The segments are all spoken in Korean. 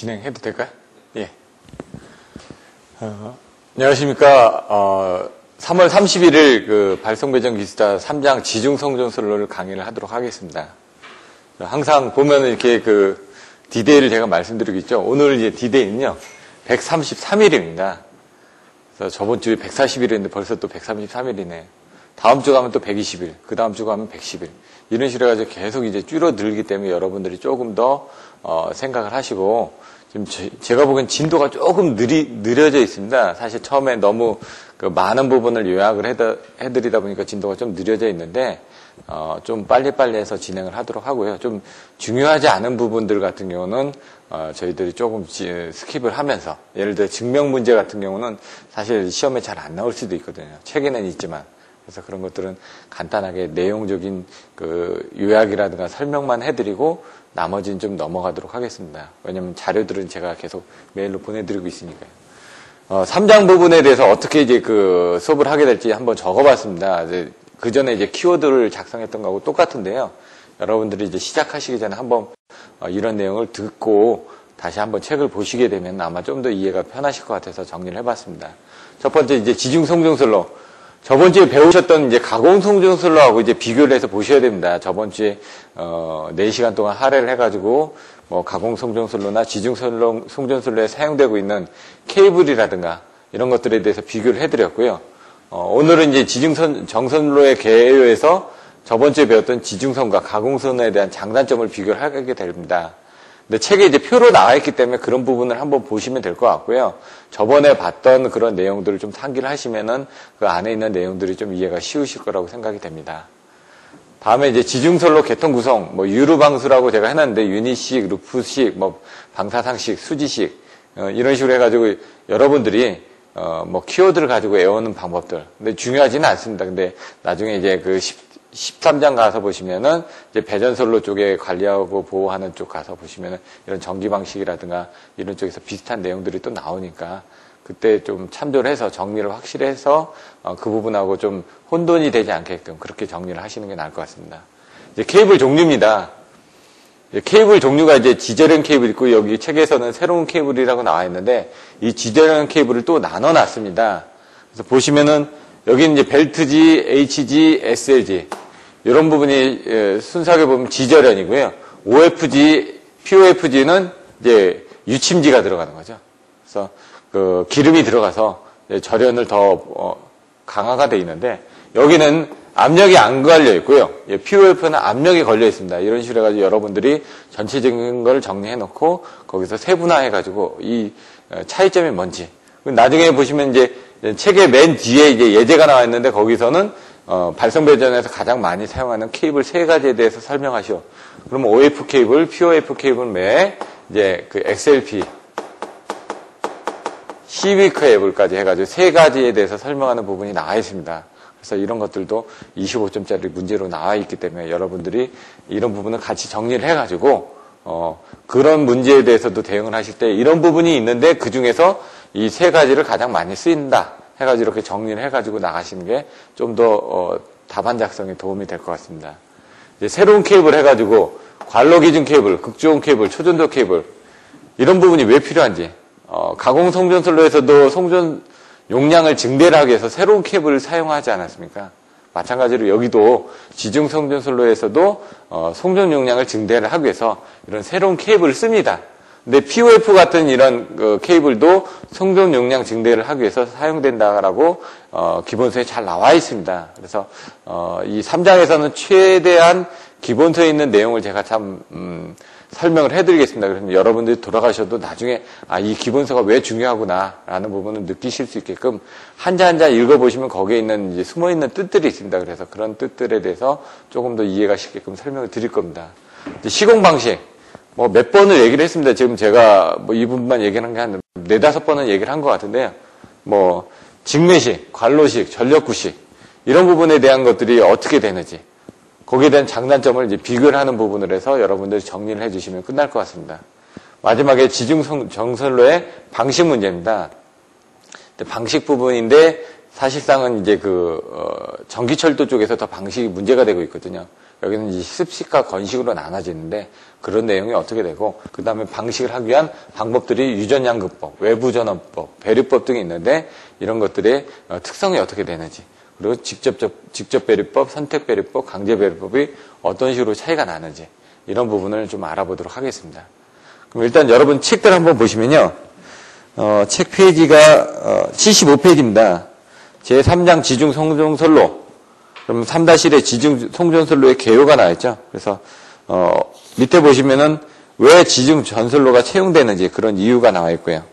진행해도 될까요? 예. 안녕하십니까. 3월 31일 그 발송배정 기술자 3장 지중성전설로를 강의를 하도록 하겠습니다. 항상 보면은 이렇게 그 디데이를 제가 말씀드리고 있죠. 오늘 이제 디데이는요, 133일입니다. 그래서 저번 주에 140일이었는데 벌써 또 133일이네. 다음 주 가면 또 120일, 그 다음 주 가면 110일. 이런 식으로 해가지고 계속 이제 줄어들기 때문에 여러분들이 조금 더, 생각을 하시고, 지금 제가 보기엔 진도가 조금 느려져 있습니다. 사실 처음에 너무 그 많은 부분을 요약을 해드리다 보니까 진도가 좀 느려져 있는데, 좀 빨리빨리 해서 진행을 하도록 하고요. 좀 중요하지 않은 부분들 같은 경우는, 저희들이 조금 스킵을 하면서, 예를 들어 증명 문제 같은 경우는 사실 시험에 잘 안 나올 수도 있거든요. 책에는 있지만. 그래서 그런 것들은 간단하게 내용적인 그 요약이라든가 설명만 해드리고 나머지는 좀 넘어가도록 하겠습니다. 왜냐면 자료들은 제가 계속 메일로 보내드리고 있으니까요. 3장 부분에 대해서 어떻게 이제 그 수업을 하게 될지 한번 적어봤습니다. 그 전에 이제 키워드를 작성했던 거하고 똑같은데요. 여러분들이 이제 시작하시기 전에 한번 이런 내용을 듣고 다시 한번 책을 보시게 되면 아마 좀 더 이해가 편하실 것 같아서 정리를 해봤습니다. 첫 번째 이제 지중성전설로. 저번 주에 배우셨던 이제 가공성전설로하고 이제 비교를 해서 보셔야 됩니다. 저번 주에 4시간 동안 할애를 해가지고 뭐 가공성전설로나 지중성전설로에 사용되고 있는 케이블이라든가 이런 것들에 대해서 비교를 해드렸고요. 오늘은 이제 지중정선로의 개요에서 저번 주에 배웠던 지중선과 가공선에 대한 장단점을 비교를 하게 됩니다. 근데 책에 이제 표로 나와 있기 때문에 그런 부분을 한번 보시면 될 것 같고요. 저번에 봤던 그런 내용들을 좀 상기를 하시면은 그 안에 있는 내용들이 좀 이해가 쉬우실 거라고 생각이 됩니다. 다음에 이제 지중선로 개통 구성, 뭐 유루방수라고 제가 해놨는데 유니식, 루프식, 뭐 방사상식, 수지식 이런 식으로 해가지고 여러분들이 뭐 키워드를 가지고 외우는 방법들. 근데 중요하지는 않습니다. 근데 나중에 이제 그 13장 가서 보시면은 이제 배전선로 쪽에 관리하고 보호하는 쪽 가서 보시면은 이런 전기 방식이라든가 이런 쪽에서 비슷한 내용들이 또 나오니까 그때 좀 참조를 해서 정리를 확실히 해서 그 부분하고 좀 혼돈이 되지 않게끔 그렇게 정리를 하시는 게 나을 것 같습니다. 이제 케이블 종류입니다. 케이블 종류가 이제 지저형 케이블 있고 여기 책에서는 새로운 케이블이라고 나와 있는데 이 지저형 케이블을 또 나눠 놨습니다. 그래서 보시면은 여기는 이제 벨트지, HG, SLG 이런 부분이 순수하게 보면 지저련이고요. OFG, POFG는 이제 유침지가 들어가는 거죠. 그래서 그 기름이 들어가서 절연을 더 강화가 돼 있는데 여기는 압력이 안 걸려 있고요. POF는 압력이 걸려 있습니다. 이런 식으로 해가지고 여러분들이 전체적인 걸 정리해 놓고 거기서 세분화해 가지고 이 차이점이 뭔지 나중에 보시면 이제 책의 맨 뒤에 이제 예제가 나와 있는데 거기서는 발송배전에서 가장 많이 사용하는 케이블 3가지에 대해서 설명하시오. 그러면 OF 케이블, POF 케이블 외에 이제 그 XLP, CB 케이블까지 해가지고 3가지에 대해서 설명하는 부분이 나와 있습니다. 그래서 이런 것들도 25점짜리 문제로 나와 있기 때문에 여러분들이 이런 부분을 같이 정리를 해가지고 그런 문제에 대해서도 대응을 하실 때 이런 부분이 있는데 그 중에서 이 3가지를 가장 많이 쓰인다 해가지고 이렇게 정리를 해가지고 나가시는 게 좀 더 답안 작성에 도움이 될 것 같습니다. 이제 새로운 케이블 해가지고 관로기준 케이블, 극주온 케이블, 초전도 케이블 이런 부분이 왜 필요한지 가공성전선로에서도 송전 용량을 증대를 하기 위해서 새로운 케이블을 사용하지 않았습니까? 마찬가지로 여기도 지중성전선로에서도 송전 용량을 증대를 하기 위해서 이런 새로운 케이블을 씁니다. 근데 POF 같은 이런 그 케이블도 송전 용량 증대를 하기 위해서 사용된다라고 기본서에 잘 나와 있습니다. 그래서 이 3장에서는 최대한 기본서에 있는 내용을 제가 참 설명을 해드리겠습니다. 그래서 여러분들이 돌아가셔도 나중에 이 기본서가 왜 중요하구나라는 부분을 느끼실 수 있게끔 한자 한자 읽어보시면 거기에 있는 이제 숨어있는 뜻들이 있습니다. 그래서 그런 뜻들에 대해서 조금 더 이해가 쉽게끔 설명을 드릴 겁니다. 시공 방식 뭐 몇 번을 얘기를 했습니다. 지금 제가 뭐 이 부분만 얘기한 게 한 4-5번은 얘기를 한 것 같은데요. 뭐 직매식, 관로식, 전력구식 이런 부분에 대한 것들이 어떻게 되는지 거기에 대한 장단점을 이제 비교를 하는 부분을 해서 여러분들이 정리를 해주시면 끝날 것 같습니다. 마지막에 지중정선로의 방식 문제입니다. 방식 부분인데 사실상은 이제 전기철도 쪽에서 더 방식이 문제가 되고 있거든요. 여기는 이제 습식과 건식으로 나눠지는데 그런 내용이 어떻게 되고 그 다음에 방식을 하기 위한 방법들이 유전양극법, 외부전원법, 배류법 등이 있는데 이런 것들의 특성이 어떻게 되는지 그리고 직접 배류법, 선택 배류법, 강제 배류법이 어떤 식으로 차이가 나는지 이런 부분을 좀 알아보도록 하겠습니다. 그럼 일단 여러분 책들 한번 보시면요. 책 페이지가 75페이지입니다. 제3장 지중 송전선로. 그럼 3-1의 지중 송전선로의 개요가 나와있죠. 그래서 밑에 보시면은 왜 지중 전선로가 채용되는지 그런 이유가 나와 있고요.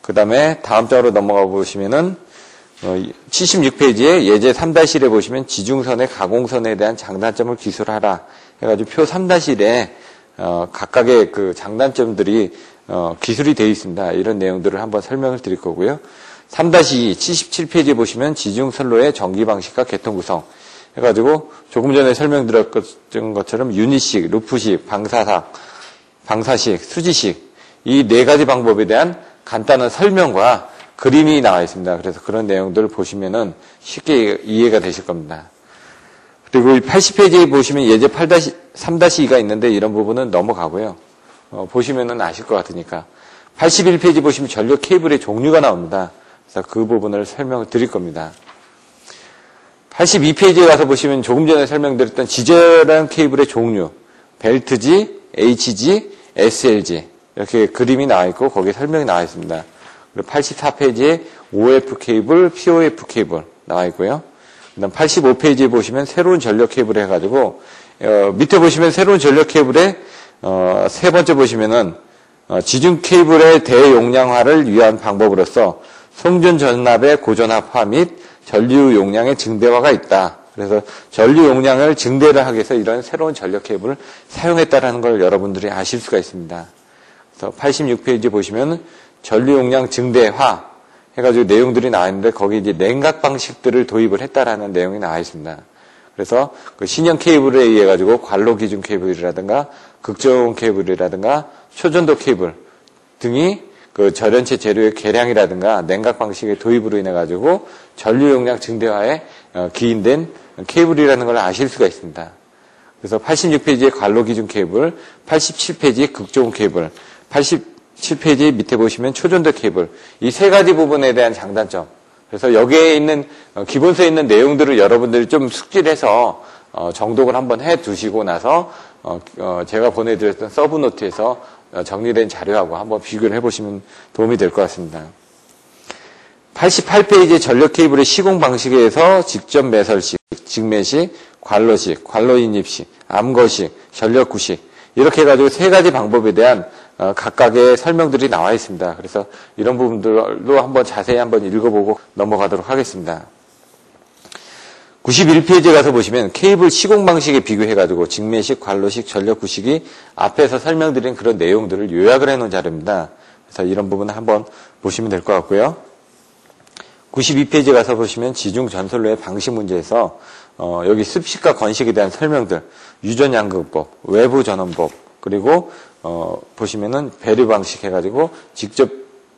그 다음에 다음 장으로 넘어가 보시면은 76페이지에 예제 3-1에 보시면 지중선의 가공선에 대한 장단점을 기술하라 해가지고 표 3-1에 각각의 그 장단점들이 기술이 되어 있습니다. 이런 내용들을 한번 설명을 드릴 거고요. 3-2 77페이지에 보시면 지중선로의 전기 방식과 개통 구성 해가지고 조금 전에 설명드렸던 것처럼 유닛식, 루프식, 방사식, 수지식 이 네 가지 방법에 대한 간단한 설명과 그림이 나와 있습니다. 그래서 그런 내용들을 보시면은 쉽게 이해가 되실 겁니다. 그리고 80페이지에 보시면 예제 3-2가 있는데 이런 부분은 넘어가고요. 보시면은 아실 것 같으니까. 81페이지 보시면 전력 케이블의 종류가 나옵니다. 그래서 그 부분을 설명을 드릴 겁니다. 82페이지에 가서 보시면 조금 전에 설명드렸던 지저랑 케이블의 종류, 벨트지, HG, SLG 이렇게 그림이 나와 있고 거기에 설명이 나와 있습니다. 그리고 84페이지에 OF 케이블, POF 케이블 나와 있고요. 그다음 85페이지에 보시면 새로운 전력 케이블 해가지고 밑에 보시면 새로운 전력 케이블에 세 번째 보시면은 지중 케이블의 대용량화를 위한 방법으로서 송전 전압의 고전압화 및 전류 용량의 증대화가 있다. 그래서 전류 용량을 증대를 하기 위해서 이런 새로운 전력 케이블을 사용했다라는 걸 여러분들이 아실 수가 있습니다. 그래서 86페이지 보시면 전류 용량 증대화 해가지고 내용들이 나와 있는데 거기 이제 냉각 방식들을 도입을 했다라는 내용이 나와 있습니다. 그래서 그 신형 케이블에 의해 가지고 관로 기준 케이블이라든가 극저온 케이블이라든가 초전도 케이블 등이 그 절연체 재료의 개량이라든가 냉각 방식의 도입으로 인해 가지고 전류 용량 증대화에 기인된 케이블이라는 걸 아실 수가 있습니다. 그래서 86페이지의 관로 기준 케이블, 87페이지의 극저온 케이블, 87페이지 밑에 보시면 초전도 케이블 이 세 가지 부분에 대한 장단점. 그래서 여기에 있는 기본서에 있는 내용들을 여러분들이 좀 숙지해서 정독을 한번 해 두시고 나서 제가 보내드렸던 서브노트에서 정리된 자료하고 한번 비교를 해보시면 도움이 될 것 같습니다. 88페이지 전력 케이블의 시공 방식에 의해서 직접 매설식, 직매식, 관로식, 관로 인입식, 암거식, 전력 구식 이렇게 해가지고 세 가지 방법에 대한 각각의 설명들이 나와 있습니다. 그래서 이런 부분들도 한번 자세히 한번 읽어보고 넘어가도록 하겠습니다. 91페이지에 가서 보시면 케이블 시공 방식에 비교해가지고 직매식, 관로식, 전력 구식이 앞에서 설명드린 그런 내용들을 요약을 해놓은 자료입니다. 그래서 이런 부분을 한번 보시면 될 것 같고요. 92페이지에 가서 보시면 지중 전선로의 방식 문제에서 여기 습식과 건식에 대한 설명들, 유전양극법, 외부 전원법, 그리고 보시면은 배류 방식 해가지고 직접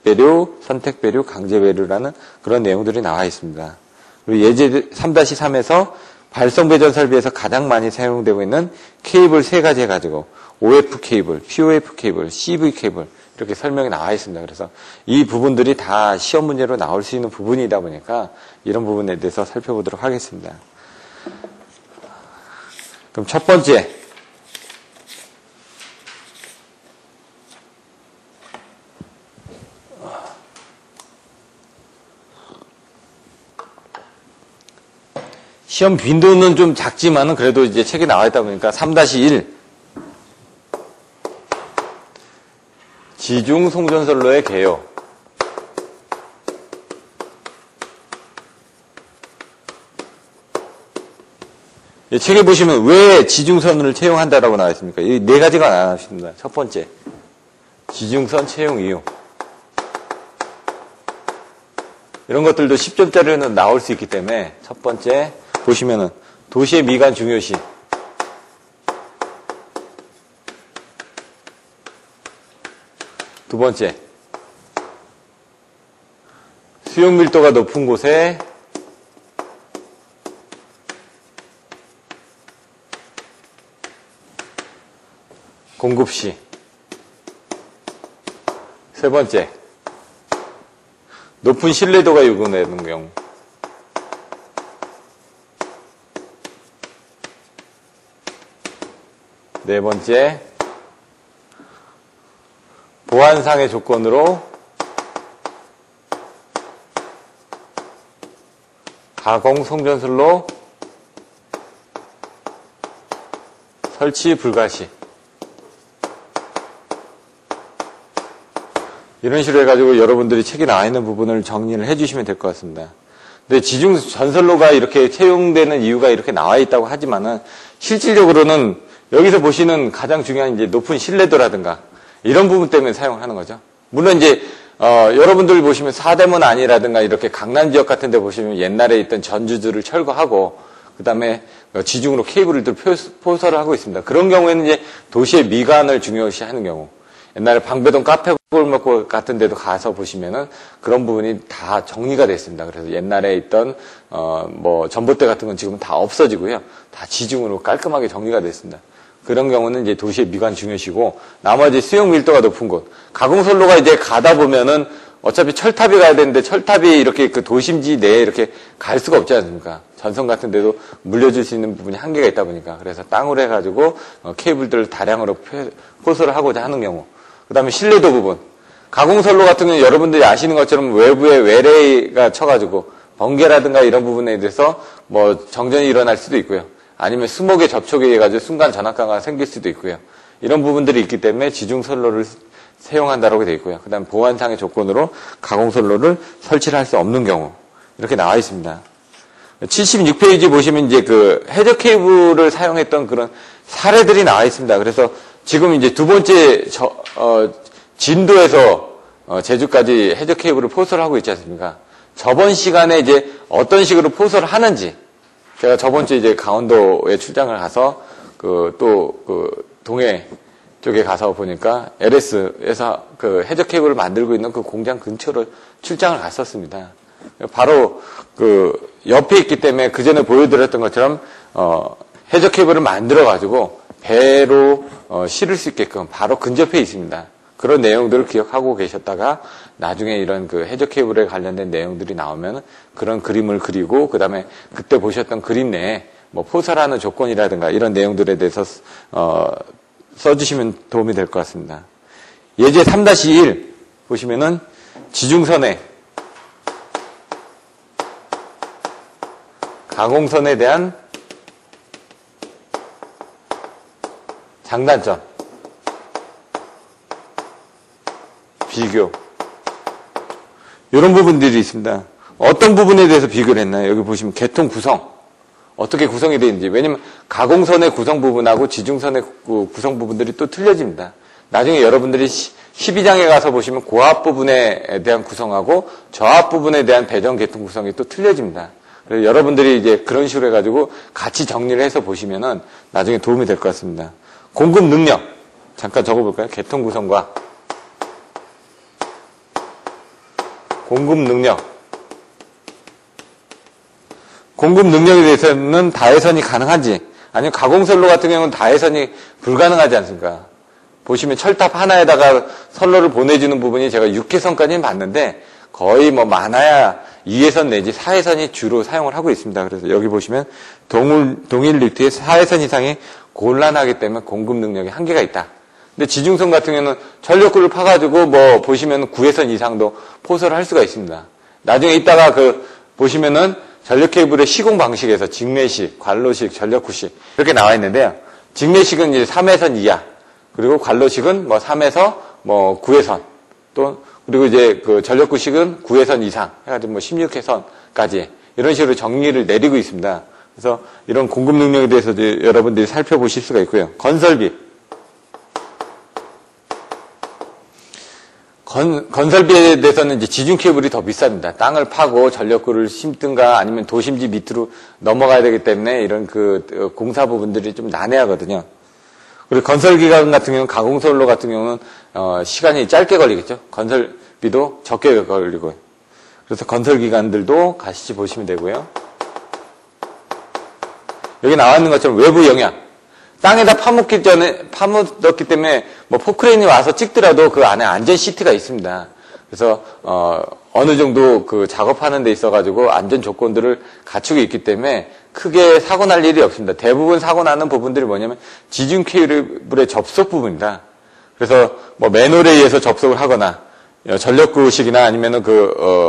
배류, 선택 배류, 강제 배류라는 그런 내용들이 나와 있습니다. 그리고 예제 3-3에서 발성 배전 설비에서 가장 많이 사용되고 있는 케이블 세 가지 해가지고 OF 케이블, POF 케이블, CV 케이블 이렇게 설명이 나와 있습니다. 그래서 이 부분들이 다 시험 문제로 나올 수 있는 부분이다 보니까 이런 부분에 대해서 살펴보도록 하겠습니다. 그럼 첫 번째 시험 빈도는 좀 작지만은 그래도 이제 책이 나와 있다 보니까 3-1 지중 송전선로의 개요. 책에 보시면 왜 지중선을 채용한다라고 나와 있습니까? 이 네 가지가 나와 있습니다. 첫 번째, 지중선 채용 이유. 이런 것들도 10점짜리는 나올 수 있기 때문에 첫 번째 보시면은 도시의 미관 중요시. 두 번째, 수용 밀도가 높은 곳에 공급 시. 세 번째, 높은 신뢰도가 요구되는 경우. 네 번째, 보안상의 조건으로 가공 송전술로 설치 불가시. 이런 식으로 해가지고 여러분들이 책에 나와 있는 부분을 정리를 해주시면 될 것 같습니다. 근데 지중 전선로가 이렇게 채용되는 이유가 이렇게 나와 있다고 하지만은 실질적으로는 여기서 보시는 가장 중요한 이제 높은 신뢰도라든가 이런 부분 때문에 사용하는 거죠. 물론 이제 여러분들 보시면 사대문 안이라든가 이렇게 강남 지역 같은 데 보시면 옛날에 있던 전주들을 철거하고 그다음에 지중으로 케이블을 포설을 하고 있습니다. 그런 경우에는 이제 도시의 미관을 중요시하는 경우. 옛날에 방배동 카페골목 같은 데도 가서 보시면은 그런 부분이 다 정리가 됐습니다. 그래서 옛날에 있던 전봇대 같은 건 지금은 다 없어지고요. 다 지중으로 깔끔하게 정리가 됐습니다. 그런 경우는 이제 도시의 미관 중요시고 나머지 수용 밀도가 높은 곳. 가공선로가 이제 가다 보면은 어차피 철탑이 가야 되는데 철탑이 이렇게 그 도심지 내에 이렇게 갈 수가 없지 않습니까? 전선 같은 데도 물려줄 수 있는 부분이 한계가 있다 보니까 그래서 땅으로 해가지고 케이블들을 다량으로 포설을 하고자 하는 경우. 그 다음에 신뢰도 부분. 가공선로 같은 경우는 여러분들이 아시는 것처럼 외부에 외래가 쳐가지고 번개라든가 이런 부분에 대해서 정전이 일어날 수도 있고요. 아니면 수목에 접촉에 의해 가지고 순간 전압가가 생길 수도 있고요. 이런 부분들이 있기 때문에 지중선로를 사용한다라고 되어 있고요. 그 다음에 보안상의 조건으로 가공선로를 설치를 할 수 없는 경우. 이렇게 나와 있습니다. 76페이지 보시면 이제 그 해저 케이블을 사용했던 그런 사례들이 나와 있습니다. 그래서 지금 이제 두 번째 진도에서 제주까지 해저 케이블을 포설을 하고 있지 않습니까? 저번 시간에 이제 어떤 식으로 포설을 하는지 제가 저번 주에 이제 강원도에 출장을 가서 동해 쪽에 가서 보니까 LS에서 그 해저 케이블을 만들고 있는 그 공장 근처로 출장을 갔었습니다. 바로 그 옆에 있기 때문에 그 전에 보여드렸던 것처럼 해저 케이블을 만들어 가지고 배로 실을 수 있게끔 바로 근접해 있습니다. 그런 내용들을 기억하고 계셨다가 나중에 이런 그 해저 케이블에 관련된 내용들이 나오면 그런 그림을 그리고 그다음에 그때 보셨던 그림 내에 포설하는 조건이라든가 이런 내용들에 대해서 써주시면 도움이 될 것 같습니다. 예제 3-1 보시면은 지중선에 가공선에 대한 장단점, 비교 이런 부분들이 있습니다. 어떤 부분에 대해서 비교를 했나요? 여기 보시면 개통 구성 어떻게 구성이 되어 있는지. 왜냐면 가공선의 구성 부분하고 지중선의 구성 부분들이 또 틀려집니다. 나중에 여러분들이 12장에 가서 보시면 고압 부분에 대한 구성하고 저압 부분에 대한 배정 개통 구성이 또 틀려집니다. 그래서 여러분들이 이제 그런 식으로 해가지고 같이 정리를 해서 보시면은 나중에 도움이 될 것 같습니다. 공급 능력 잠깐 적어볼까요? 개통 구성과 공급 능력. 공급 능력에 대해서는 다해선이 가능한지, 아니면 가공선로 같은 경우는 다해선이 불가능하지 않습니까? 보시면 철탑 하나에다가 선로를 보내주는 부분이 제가 6회선까지는 봤는데 거의 많아야 2회선 내지 4회선이 주로 사용을 하고 있습니다. 그래서 여기 보시면 동일 리트의 4회선 이상이 곤란하기 때문에 공급 능력에 한계가 있다. 근데 지중선 같은 경우는 전력구를 파가지고 보시면 9회선 이상도 포설을 할 수가 있습니다. 나중에 이따가 보시면은 전력 케이블의 시공 방식에서 직매식, 관로식, 전력구식 이렇게 나와 있는데요. 직매식은 이제 3회선 이하, 그리고 관로식은 3에서 9회선 그리고 이제 전력구식은 9회선 이상 해가지고 16회선까지 이런 식으로 정리를 내리고 있습니다. 그래서 이런 공급 능력에 대해서 이제 여러분들이 살펴보실 수가 있고요. 건설비. 건설비에 대해서는 이제 지중 케이블이 더 비쌉니다. 땅을 파고 전력구를 심든가 아니면 도심지 밑으로 넘어가야 되기 때문에 이런 공사 부분들이 좀 난해하거든요. 그리고 건설 기간 같은 경우는 가공선로 같은 경우는 시간이 짧게 걸리겠죠. 건설비도 적게 걸리고요. 그래서 건설 기간들도 같이 보시면 되고요. 여기 나와 있는 것처럼 외부 영향. 땅에다 파묻었기 때문에 뭐 포크레인이 와서 찍더라도 그 안에 안전 시트가 있습니다. 그래서 어느 정도 그 작업하는 데 있어가지고 안전 조건들을 갖추고 있기 때문에 크게 사고 날 일이 없습니다. 대부분 사고 나는 부분들이 뭐냐면 지중 케이블의 접속 부분입니다. 그래서 뭐 맨홀에 의해서 접속을 하거나 전력구식이나 아니면은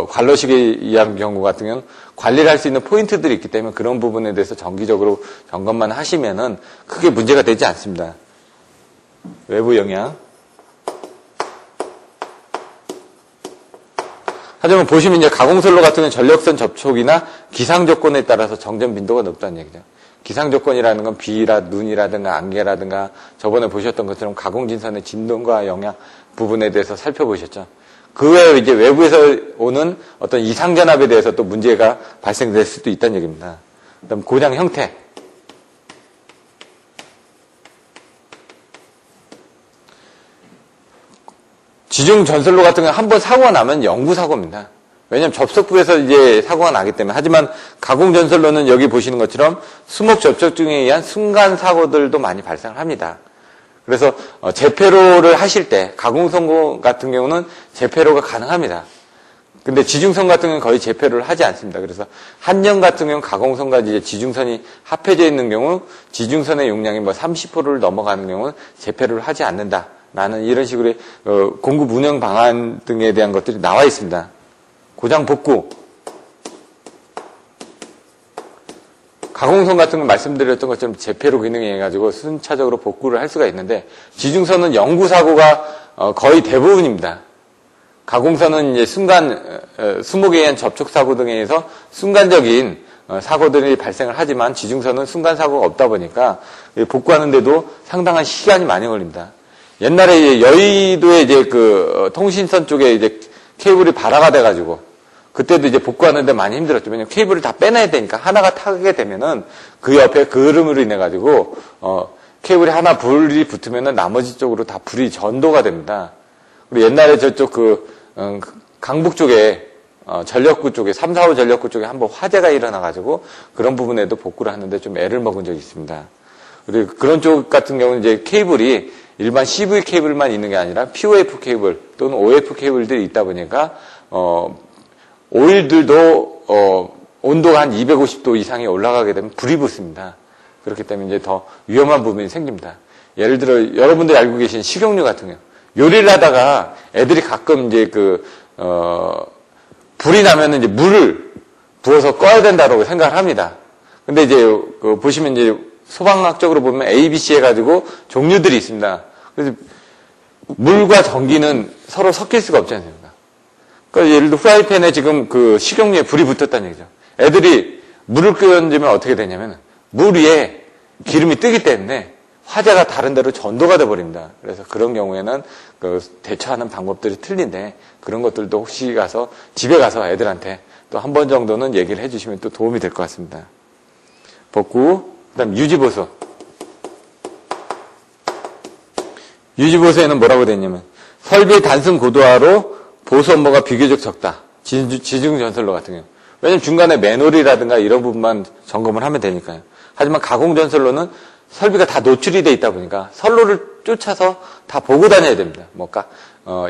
관로식에 의한 경우 같은 경우는 관리를 할 수 있는 포인트들이 있기 때문에 그런 부분에 대해서 정기적으로 점검만 하시면은 크게 문제가 되지 않습니다. 외부 영향. 하지만 보시면 이제 가공선로 같은 경우는 전력선 접촉이나 기상 조건에 따라서 정전 빈도가 높다는 얘기죠. 기상 조건이라는 건 비라, 눈이라든가 안개라든가 저번에 보셨던 것처럼 가공진선의 진동과 영향 부분에 대해서 살펴보셨죠. 그 외에 이제 외부에서 오는 어떤 이상전압에 대해서 또 문제가 발생될 수도 있다는 얘기입니다. 그다음 고장 형태. 지중 전선로 같은 경우는 한번 사고가 나면 영구 사고입니다. 왜냐하면 접속부에서 이제 사고가 나기 때문에. 하지만 가공 전선로는 여기 보시는 것처럼 수목 접촉 중에 의한 순간 사고들도 많이 발생을 합니다. 그래서 재폐로를 하실 때 가공선 같은 경우는 재폐로가 가능합니다. 근데 지중선 같은 경우는 거의 재폐로를 하지 않습니다. 그래서 한전 같은 경우는 가공선과 이제 지중선이 합해져 있는 경우 지중선의 용량이 뭐 30%를 넘어가는 경우는 재폐로를 하지 않는다. 라는 이런 식으로 공급 운영 방안 등에 대한 것들이 나와 있습니다. 고장 복구. 가공선 같은 건 말씀드렸던 것처럼 재폐로 기능이 해가지고 순차적으로 복구를 할 수가 있는데 지중선은 영구 사고가 거의 대부분입니다. 가공선은 이제 수목에 의한 접촉 사고 등에 의해서 순간적인 사고들이 발생을 하지만 지중선은 순간 사고가 없다 보니까 복구하는데도 상당한 시간이 많이 걸립니다. 옛날에 여의도에 이제 통신선 쪽에 이제 케이블이 발화가 돼가지고 그때도 이제 복구하는데 많이 힘들었죠. 왜냐면 케이블을 다 빼놔야 되니까 하나가 타게 되면은 그 옆에 그을음으로 인해가지고 케이블이 하나 불이 붙으면은 나머지 쪽으로 다 불이 전도가 됩니다. 그리고 옛날에 저쪽 강북 쪽에 전력구 쪽에 3, 4호 전력구 쪽에 한번 화재가 일어나가지고 그런 부분에도 복구를 하는데 좀 애를 먹은 적이 있습니다. 그리고 그런 쪽 같은 경우는 이제 케이블이 일반 CV 케이블만 있는 게 아니라 POF 케이블 또는 OF 케이블들이 있다 보니까 오일들도 온도가 한 250도 이상이 올라가게 되면 불이 붙습니다. 그렇기 때문에 이제 더 위험한 부분이 생깁니다. 예를 들어 여러분들이 알고 계신 식용유 같은 경우 요리를 하다가 애들이 가끔 이제 불이 나면은 이제 물을 부어서 꺼야 된다고 생각을 합니다. 근데 이제 보시면 이제 소방학적으로 보면 ABC 해가지고 종류들이 있습니다. 그래서 물과 전기는 서로 섞일 수가 없지 않습니까? 그러니까 예를 들어 프라이팬에 지금 식용유에 불이 붙었다는 얘기죠. 애들이 물을 끓여주면 어떻게 되냐면 물 위에 기름이 뜨기 때문에 화재가 다른 데로 전도가 돼버립니다. 그래서 그런 경우에는 대처하는 방법들이 틀린데 그런 것들도 혹시 집에 가서 애들한테 또 한 번 정도는 얘기를 해주시면 또 도움이 될 것 같습니다. 복구. 그다음 유지보수. 유지보수에는 뭐라고 되어 있냐면 설비의 단순 고도화로 보수 업무가 비교적 적다. 지중전선로 같은 경우. 왜냐면 중간에 맨홀이라든가 이런 부분만 점검을 하면 되니까요. 하지만 가공전선로는 설비가 다 노출이 돼 있다 보니까 선로를 쫓아서 다 보고 다녀야 됩니다.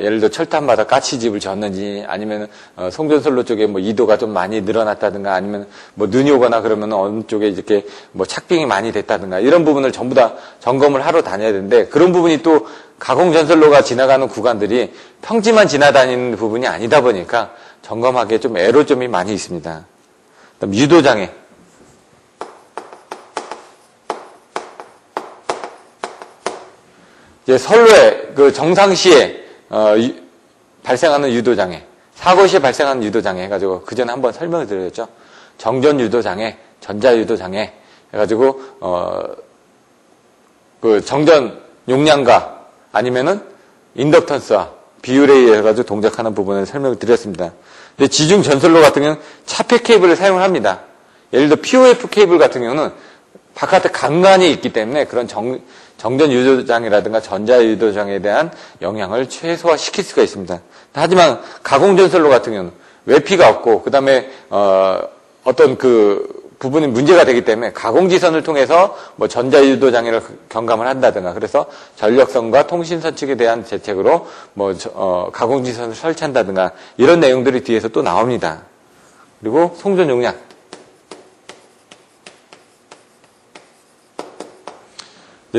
예를 들어 철탑마다 까치집을 졌는지 아니면 송전선로 쪽에 이도가 좀 많이 늘어났다든가 아니면 눈이 오거나 그러면 어느 쪽에 이렇게 착빙이 많이 됐다든가 이런 부분을 전부 다 점검을 하러 다녀야 되는데 그런 부분이 또 가공전선로가 지나가는 구간들이 평지만 지나다니는 부분이 아니다 보니까 점검하기에 좀 애로점이 많이 있습니다. 그다음 유도장애. 이제 선로에 정상시에 발생하는 유도장애, 사고 시에 발생하는 유도장애 해가지고 그 전에 한번 설명을 드렸죠. 정전 유도장애, 전자 유도장애 해가지고 정전 용량과 아니면은 인덕턴스와 비율에 의해 가지고 동작하는 부분을 설명을 드렸습니다. 근데 지중 전선로 같은 경우는 차폐 케이블을 사용을 합니다. 예를 들어 POF 케이블 같은 경우는 바깥에 강간이 있기 때문에 그런 정전 유도장애라든가 전자 유도장애에 대한 영향을 최소화시킬 수가 있습니다. 하지만 가공전선로 같은 경우는 외피가 없고 그다음에 어떤 부분이 문제가 되기 때문에 가공지선을 통해서 뭐 전자유도 장애를 경감을 한다든가, 그래서 전력선과 통신선 측에 대한 대책으로 뭐 가공지선을 설치한다든가 이런 내용들이 뒤에서 또 나옵니다. 그리고 송전 용량.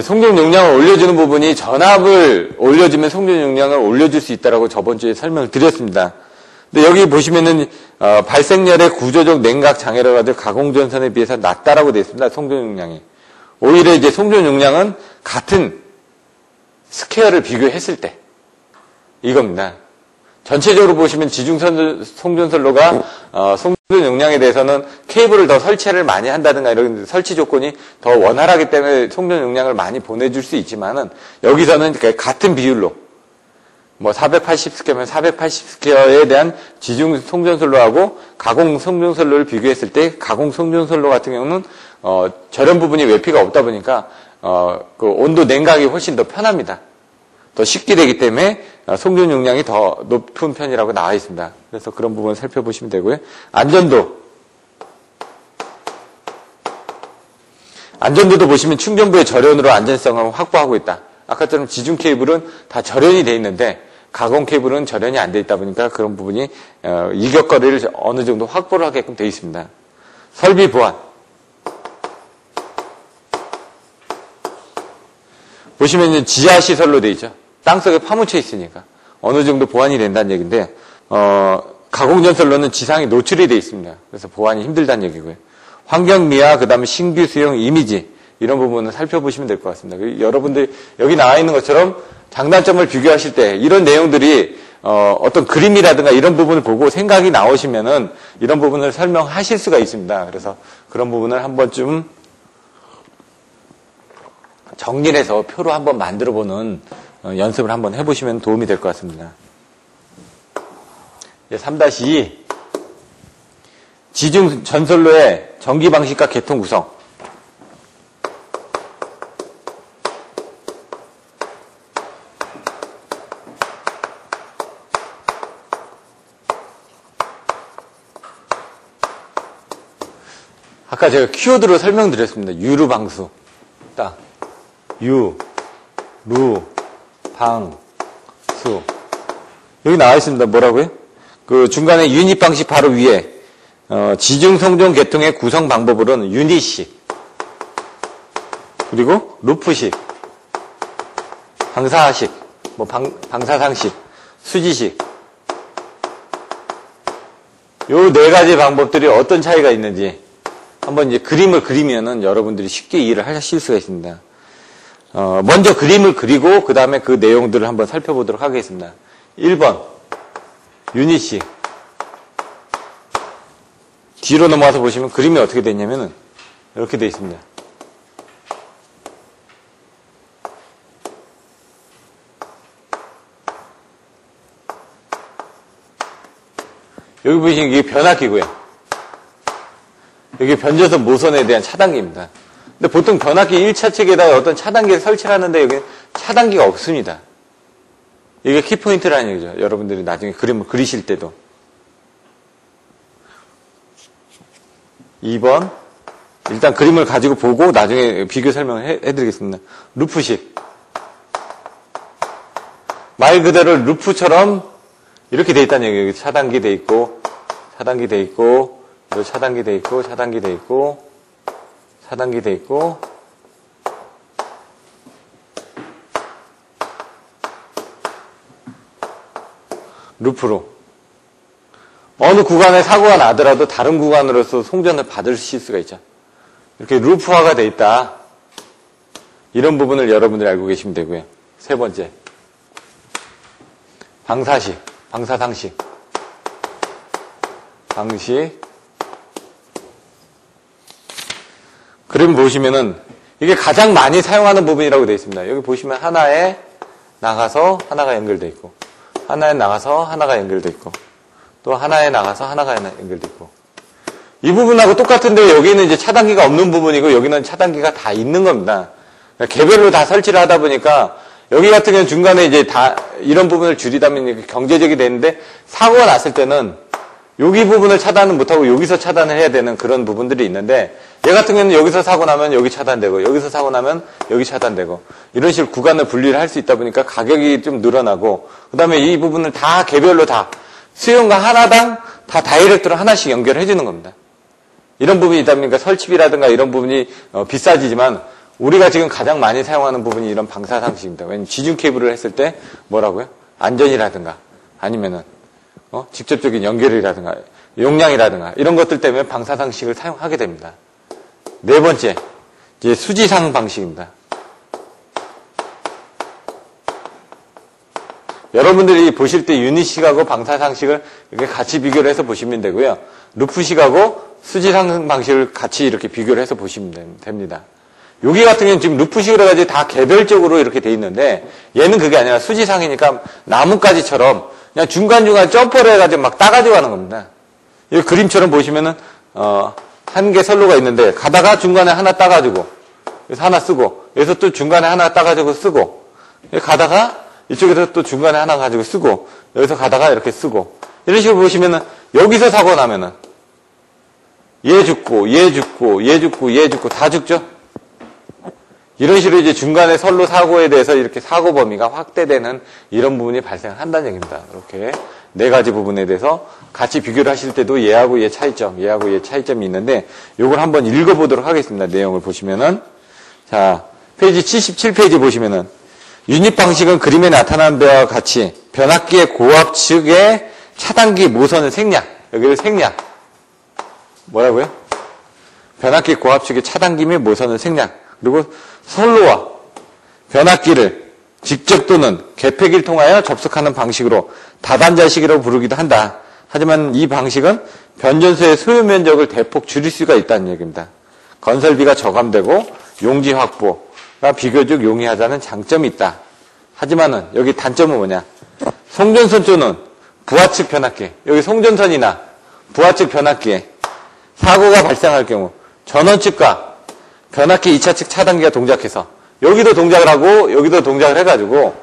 송전 용량을 올려주는 부분이 전압을 올려주면 송전 용량을 올려줄 수 있다라고 저번 주에 설명을 드렸습니다. 근데 여기 보시면은 발생열의 구조적 냉각 장애를 가지고 가공전선에 비해서 낮다라고 되어 있습니다. 송전 용량이. 오히려 이제 송전 용량은 같은 스퀘어를 비교했을 때 이겁니다. 전체적으로 보시면 송전선로가 송전 용량에 대해서는 케이블을 더 설치를 많이 한다든가 이런 설치 조건이 더 원활하기 때문에 송전 용량을 많이 보내줄 수 있지만은 여기서는 같은 비율로 뭐 480스퀘어면 480스퀘어에 대한 지중 송전선로하고 가공 송전선로를 비교했을 때 가공 송전선로 같은 경우는 저렴 부분이 외피가 없다 보니까 그 온도 냉각이 훨씬 더 편합니다. 더 쉽게 되기 때문에 송전 용량이 더 높은 편이라고 나와 있습니다. 그래서 그런 부분을 살펴보시면 되고요. 안전도도 보시면 충전부의 절연으로 안전성을 확보하고 있다. 아까처럼 지중 케이블은 다 절연이 돼 있는데 가공 케이블은 절연이 안 돼 있다 보니까 그런 부분이 이격거리를 어느 정도 확보를 하게끔 돼 있습니다. 설비 보안. 보시면 이제 지하 시설로 돼 있죠. 땅속에 파묻혀 있으니까 어느 정도 보완이 된다는 얘기인데 가공전선로는 지상에 노출이 돼 있습니다. 그래서 보완이 힘들다는 얘기고요. 환경미화, 그 다음에 신규 수용 이미지 이런 부분을 살펴보시면 될 것 같습니다. 여러분들 여기 나와 있는 것처럼 장단점을 비교하실 때 이런 내용들이 어떤 그림이라든가 이런 부분을 보고 생각이 나오시면은 이런 부분을 설명하실 수가 있습니다. 그래서 그런 부분을 한 번쯤 정리를 해서 표로 한번 만들어보는 연습을 한번 해보시면 도움이 될 것 같습니다. 3-2 지중 전선로의 전기 방식과 개통 구성. 아까 제가 키워드로 설명드렸습니다. 유루 방수. 딱. 유, 루, 방, 수. 여기 나와 있습니다. 뭐라고요? 그 중간에 유닛 방식 바로 위에, 지중 송전 계통의 구성 방법으로는 유닛식, 그리고 루프식, 방사식, 뭐 방사상식, 수지식. 요 네 가지 방법들이 어떤 차이가 있는지 한번 이제 그림을 그리면은 여러분들이 쉽게 이해를 하실 수가 있습니다. 먼저 그림을 그리고 그 다음에 그 내용들을 한번 살펴보도록 하겠습니다. 1번 유닛식. 뒤로 넘어가서 보시면 그림이 어떻게 되냐면은 이렇게 되어 있습니다. 여기 보시면 이게 변압기고요. 여기 변전선 모선에 대한 차단기입니다. 근데 보통 변압기 1차 측에다가 어떤 차단기를 설치를 하는데 여기 차단기가 없습니다. 이게 키포인트라는 얘기죠. 여러분들이 나중에 그림을 그리실 때도. 2번. 일단 그림을 가지고 보고 나중에 비교 설명을 해드리겠습니다. 루프식. 말 그대로 루프처럼 이렇게 돼 있다는 얘기예요. 여기 차단기 돼 있고, 차단기 돼 있고, 여기 차단기 돼 있고, 차단기 돼 있고, 차단기 돼 있고, 루프로. 어느 구간에 사고가 나더라도 다른 구간으로서 송전을 받으실 수가 있죠. 이렇게 루프화가 돼 있다. 이런 부분을 여러분들이 알고 계시면 되고요. 세 번째. 방사식, 방사상식. 방식. 그림 보시면은 이게 가장 많이 사용하는 부분이라고 되어 있습니다. 여기 보시면 하나에 나가서 하나가 연결되어 있고, 하나에 나가서 하나가 연결되어 있고, 또 하나에 나가서 하나가 연결되어 있고. 이 부분하고 똑같은데 여기는 이제 차단기가 없는 부분이고 여기는 차단기가 다 있는 겁니다. 개별로 다 설치를 하다 보니까 여기 같은 경우는 중간에 이제 다 이런 부분을 줄이다 보니 경제적이 되는데 사고가 났을 때는 여기 부분을 차단은 못하고 여기서 차단을 해야 되는 그런 부분들이 있는데 얘 같은 경우는 여기서 사고 나면 여기 차단되고 여기서 사고 나면 여기 차단되고 이런 식으로 구간을 분리를 할 수 있다 보니까 가격이 좀 늘어나고 그 다음에 이 부분을 다 개별로 다 수용가 하나당 다 다이렉트로 하나씩 연결해 주는 겁니다. 이런 부분이 있다 보니까 설치비라든가 이런 부분이 비싸지지만 우리가 지금 가장 많이 사용하는 부분이 이런 방사상식입니다. 왜냐면 지중 케이블을 했을 때 뭐라고요? 안전이라든가 아니면은 직접적인 연결이라든가 용량이라든가 이런 것들 때문에 방사상식을 사용하게 됩니다. 네 번째, 이제 수지상 방식입니다. 여러분들이 보실 때 유닛식하고 방사상식을 이렇게 같이 비교를 해서 보시면 되고요. 루프식하고 수지상 방식을 같이 이렇게 비교를 해서 보시면 됩니다. 여기 같은 경우는 지금 루프식으로 해가지고 다 개별적으로 이렇게 돼 있는데 얘는 그게 아니라 수지상이니까 나뭇가지처럼 그냥 중간중간 점퍼를 해가지고 막 따가지고 하는 겁니다. 이 그림처럼 보시면은, 한 개 선로가 있는데, 가다가 중간에 하나 따가지고, 여기서 하나 쓰고, 여기서 또 중간에 하나 따가지고 쓰고, 가다가 이쪽에서 또 중간에 하나 가지고 쓰고, 여기서 가다가 이렇게 쓰고, 이런 식으로 보시면은, 여기서 사고 나면은, 얘 죽고, 얘 죽고, 얘 죽고, 얘 죽고, 다 죽죠? 이런 식으로 이제 중간에 선로 사고에 대해서 이렇게 사고 범위가 확대되는 이런 부분이 발생한다는 얘기입니다. 이렇게 네 가지 부분에 대해서 같이 비교를 하실 때도 얘하고 얘 차이점, 얘하고 얘 차이점이 있는데 요걸 한번 읽어보도록 하겠습니다. 내용을 보시면은 자 페이지 77페이지 보시면은 유닛 방식은 그림에 나타난 바와 같이 변압기의 고압측의 차단기 모선을 생략. 여기를 생략. 뭐라고요? 변압기 고압측의 차단기 및 모선을 생략. 그리고 선로와 변압기를 직접 또는 개폐기를 통하여 접속하는 방식으로 다단자식이라고 부르기도 한다. 하지만 이 방식은 변전소의 소요 면적을 대폭 줄일 수가 있다는 얘기입니다. 건설비가 저감되고 용지 확보가 비교적 용이하다는 장점이 있다. 하지만은 여기 단점은 뭐냐? 송전선 쪽은 부하측 변압기, 여기 송전선이나 부하측 변압기에 사고가 발생할 경우 전원측과 변압기 2차측 차단기가 동작해서 여기도 동작을 하고 여기도 동작을 해가지고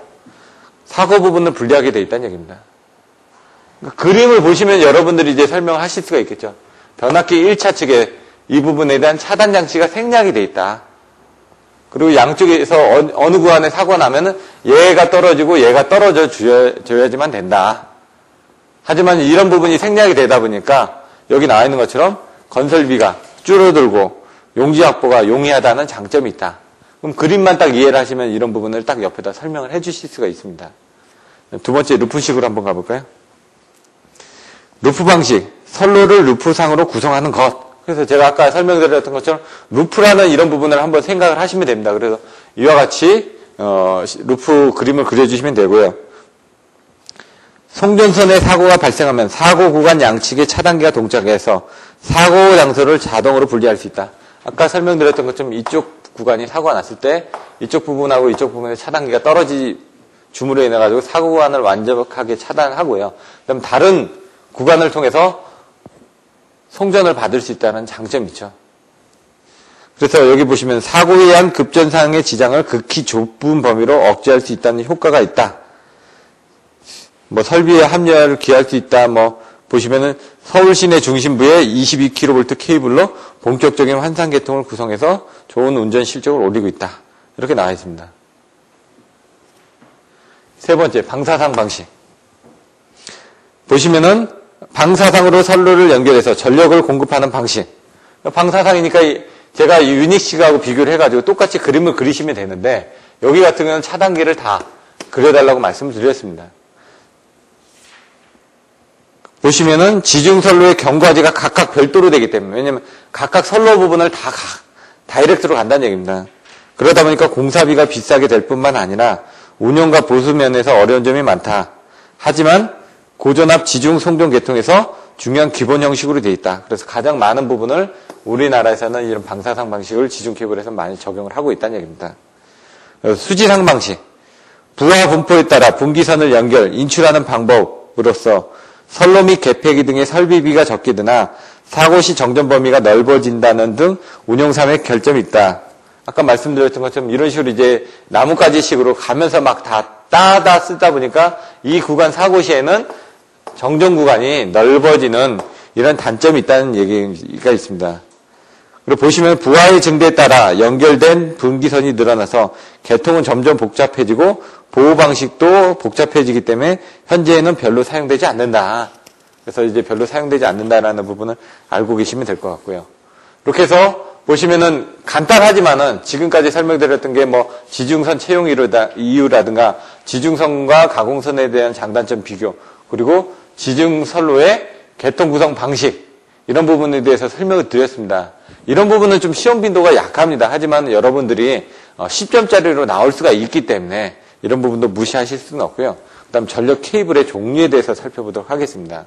사고 부분을 분리하게 돼 있다는 얘기입니다. 그러니까 그림을 보시면 여러분들이 이제 설명을 하실 수가 있겠죠. 변압기 1차측에 이 부분에 대한 차단 장치가 생략이 돼 있다. 그리고 양쪽에서 어느 구간에 사고가 나면은 얘가 떨어지고 얘가 떨어져 줘야지만 된다. 하지만 이런 부분이 생략이 되다 보니까 여기 나와 있는 것처럼 건설비가 줄어들고 용지 확보가 용이하다는 장점이 있다. 그럼 그림만 딱 이해를 하시면 이런 부분을 딱 옆에다 설명을 해 주실 수가 있습니다. 두 번째 루프식으로 한번 가볼까요? 루프 방식, 선로를 루프상으로 구성하는 것. 그래서 제가 아까 설명드렸던 것처럼 루프라는 이런 부분을 한번 생각을 하시면 됩니다. 그래서 이와 같이 루프 그림을 그려주시면 되고요. 송전선에 사고가 발생하면 사고 구간 양측의 차단기가 동작해서 사고 장소를 자동으로 분리할 수 있다. 아까 설명드렸던 것처럼 이쪽 구간이 사고가 났을 때 이쪽 부분하고 이쪽 부분의 차단기가 줌으로 인해 가지고 사고 구간을 완벽하게 차단하고요. 그다음 다른 구간을 통해서 송전을 받을 수 있다는 장점이 있죠. 그래서 여기 보시면 사고에 의한 급전상의 지장을 극히 좁은 범위로 억제할 수 있다는 효과가 있다. 뭐 설비의 합리화를 기할 수 있다. 뭐 보시면은 서울 시내 중심부에 22kV 케이블로 본격적인 환상 계통을 구성해서 좋은 운전 실적을 올리고 있다. 이렇게 나와 있습니다. 세 번째, 방사상 방식. 보시면은 방사상으로 선로를 연결해서 전력을 공급하는 방식. 방사상이니까 제가 유닉식하고 비교를 해가지고 똑같이 그림을 그리시면 되는데 여기 같은 경우는 차단기를 다 그려달라고 말씀을 드렸습니다. 보시면은 지중선로의 경과지가 각각 별도로 되기 때문에 왜냐면 각각 선로 부분을 다 다이렉트로 간다는 얘기입니다. 그러다 보니까 공사비가 비싸게 될 뿐만 아니라 운영과 보수 면에서 어려운 점이 많다. 하지만 고전압 지중 송전 계통에서 중요한 기본 형식으로 되어 있다. 그래서 가장 많은 부분을 우리나라에서는 이런 방사상 방식을 지중 케이블에서 많이 적용을 하고 있다는 얘기입니다. 수지상 방식. 부하 분포에 따라 분기선을 연결, 인출하는 방법으로서 선로 및 개폐기 등의 설비비가 적게 드나 사고 시 정전 범위가 넓어진다는 등 운용상의 결점이 있다. 아까 말씀드렸던 것처럼 이런 식으로 이제 나뭇가지식으로 가면서 막 다 따다 쓰다 보니까 이 구간 사고 시에는 정전 구간이 넓어지는 이런 단점이 있다는 얘기가 있습니다. 그리고 보시면 부하의 증대에 따라 연결된 분기선이 늘어나서 개통은 점점 복잡해지고 보호 방식도 복잡해지기 때문에 현재는 별로 사용되지 않는다. 그래서 이제 별로 사용되지 않는다라는 부분을 알고 계시면 될 것 같고요. 이렇게 해서 보시면은 간단하지만은 지금까지 설명드렸던 게 뭐 지중선 채용 이유라든가 지중선과 가공선에 대한 장단점 비교, 그리고 지중선로의 개통 구성 방식, 이런 부분에 대해서 설명을 드렸습니다. 이런 부분은 좀 시험 빈도가 약합니다. 하지만 여러분들이 10점짜리로 나올 수가 있기 때문에 이런 부분도 무시하실 수는 없고요. 그 다음 전력 케이블의 종류에 대해서 살펴보도록 하겠습니다.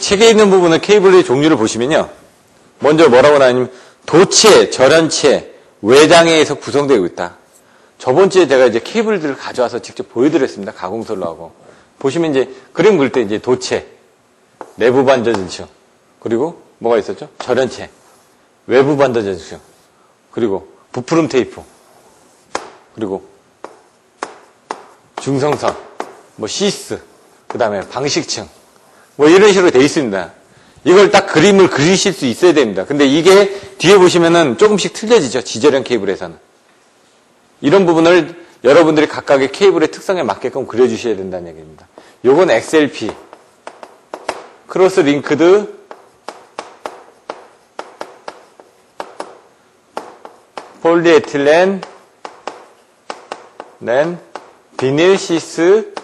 책에 있는 부분은 케이블의 종류를 보시면요. 먼저 뭐라고 나냐면 도체, 절연체, 외장에서 구성되고 있다. 저번 주에 제가 이제 케이블들을 가져와서 직접 보여드렸습니다. 가공선로하고. 보시면 이제 그림 그릴 때 이제 도체, 내부 반전 전층, 그리고 뭐가 있었죠? 절연체, 외부 반전 전층, 그리고 부풀음 테이프, 그리고 중성선, 뭐 시스, 그 다음에 방식층, 뭐 이런 식으로 돼 있습니다. 이걸 딱 그림을 그리실 수 있어야 됩니다. 근데 이게 뒤에 보시면은 조금씩 틀려지죠. 지절형 케이블에서는. 이런 부분을 여러분들이 각각의 케이블의 특성에 맞게끔 그려주셔야 된다는 얘기입니다. 요건 XLP, 크로스 링크드, 폴리에틸렌, 비닐 시스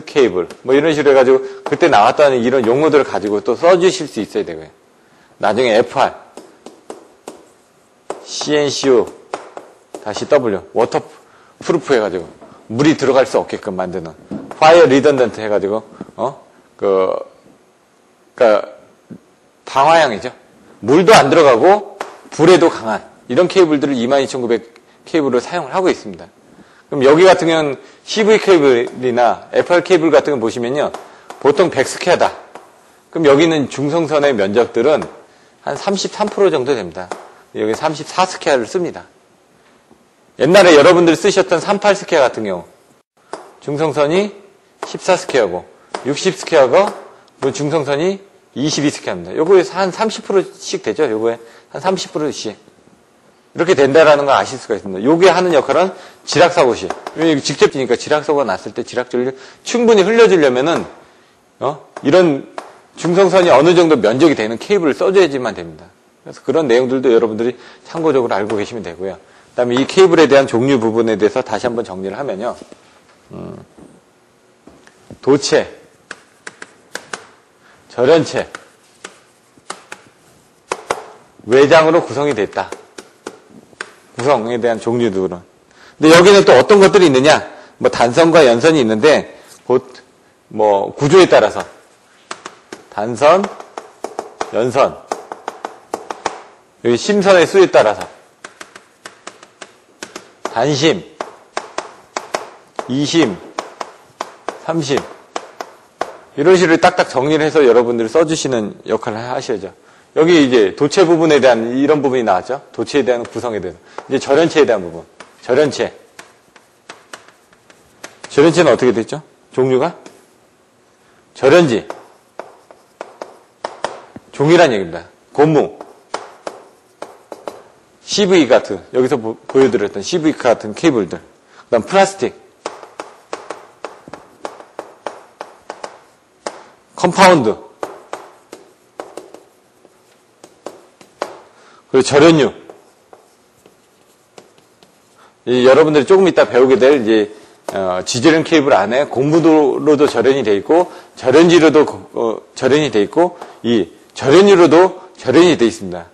케이블, 뭐 이런 식으로 해가지고 그때 나왔다는 이런 용어들을 가지고 또 써주실 수 있어야 되고요. 나중에 FR, CNCU, 다시 W, 워터 프루프 해가지고 물이 들어갈 수 없게끔 만드는, 파이어 리던던트 해가지고 방화형이죠. 물도 안 들어가고 불에도 강한 이런 케이블들을 22900 케이블을 사용을 하고 있습니다. 그럼 여기 같은 경우는 CV 케이블이나 FR 케이블 같은 거 보시면요. 보통 100스퀘어다. 그럼 여기는 중성선의 면적들은 한 33% 정도 됩니다. 여기 34스퀘어를 씁니다. 옛날에 여러분들이 쓰셨던 38스퀘어 같은 경우 중성선이 14스퀘어고 60스퀘어고 중성선이 22스퀘어입니다. 요거에서 한 30%씩 되죠. 요거에 한 30%씩. 이렇게 된다라는 걸 아실 수가 있습니다. 요게 하는 역할은 지락사고 시. 직접 지니까 지락사고가 났을 때 지락전류 충분히 흘려주려면은, 이런 중성선이 어느 정도 면적이 되는 케이블을 써줘야지만 됩니다. 그래서 그런 내용들도 여러분들이 참고적으로 알고 계시면 되고요. 그 다음에 이 케이블에 대한 종류 부분에 대해서 다시 한번 정리를 하면요. 도체, 절연체, 외장으로 구성이 됐다. 구성에 대한 종류들은. 근데 여기는 또 어떤 것들이 있느냐? 뭐 단선과 연선이 있는데, 뭐 구조에 따라서 단선, 연선, 여기 심선의 수에 따라서 단심, 2심, 3심 이런 식으로 딱딱 정리를 해서 여러분들이 써주시는 역할을 하셔야죠. 여기 이제 도체 부분에 대한 이런 부분이 나왔죠. 도체에 대한 구성에 대해서. 이제 절연체에 대한 부분. 절연체는 어떻게 됐죠? 종류가? 절연지. 종이란 얘기입니다. 고무. CV 같은, 여기서 보여드렸던 CV 같은 케이블들. 그 다음 플라스틱. 컴파운드. 그리고 절연유. 여러분들이 조금 이따 배우게 될 이제 지절연 케이블 안에 고무로도 절연이 돼 있고 절연지로도 절연이 돼 있고 이 절연유로도 절연이 돼 있습니다.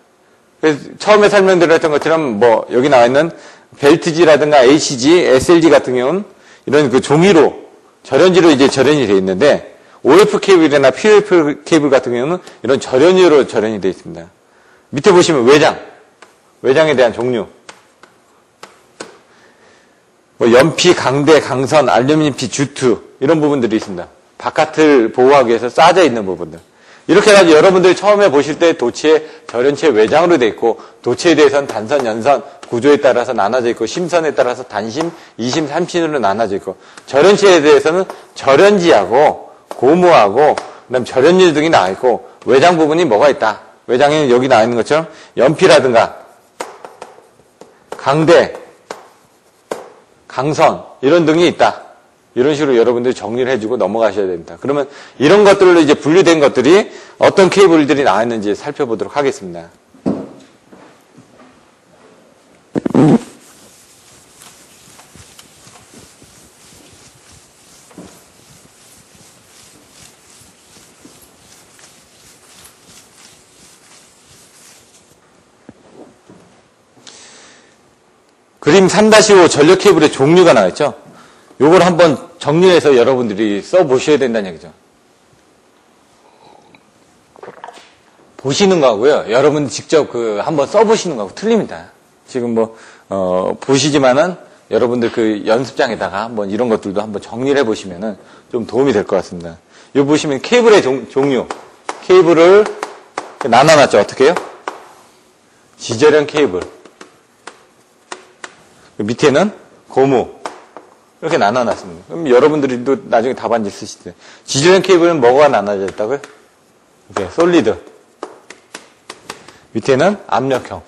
그래서 처음에 설명드렸던 것처럼 뭐 여기 나와 있는 벨트지라든가 HG, SLG 같은 경우는 이런 그 종이로 절연지로 이제 절연이 돼 있는데 OF 케이블이나 POF 케이블 같은 경우는 이런 절연유로 절연이 돼 있습니다. 밑에 보시면 외장에 대한 종류. 뭐 연피, 강대, 강선, 알루미늄피, 주투 이런 부분들이 있습니다. 바깥을 보호하기 위해서 싸져 있는 부분들. 이렇게 해가지고 여러분들이 처음에 보실 때 도치의 절연체 외장으로 되어 있고 도치에 대해서는 단선, 연선, 구조에 따라서 나눠져 있고 심선에 따라서 단심, 이심, 삼심으로 나눠져 있고 절연체에 대해서는 절연지하고 고무하고 그다음 절연유 등이 나와 있고 외장 부분이 뭐가 있다. 외장에는 여기 나와 있는 것처럼 연피라든가 강대, 강선 이런 등이 있다. 이런 식으로 여러분들이 정리를 해주고 넘어가셔야 됩니다. 그러면 이런 것들로 이제 분류된 것들이 어떤 케이블들이 나와 있는지 살펴보도록 하겠습니다. 그림 3-5 전력 케이블의 종류가 나와있죠. 요걸 한번 정리해서 여러분들이 써보셔야 된다는 얘기죠. 보시는 거하고요. 여러분 직접 한번 써보시는 거하고 틀립니다. 지금 보시지만은 여러분들 연습장에다가 한번 이런 것들도 한번 정리를 해보시면은 좀 도움이 될 것 같습니다. 요 보시면 케이블의 종류. 케이블을 나눠놨죠. 어떻게 해요? 지절형 케이블. 밑에는 고무. 이렇게 나눠놨습니다. 그럼 여러분들이 또 나중에 답안지 쓰실 때. 지절형 케이블은 뭐가 나눠져 있다고요? 이렇게 솔리드. 밑에는 압력형.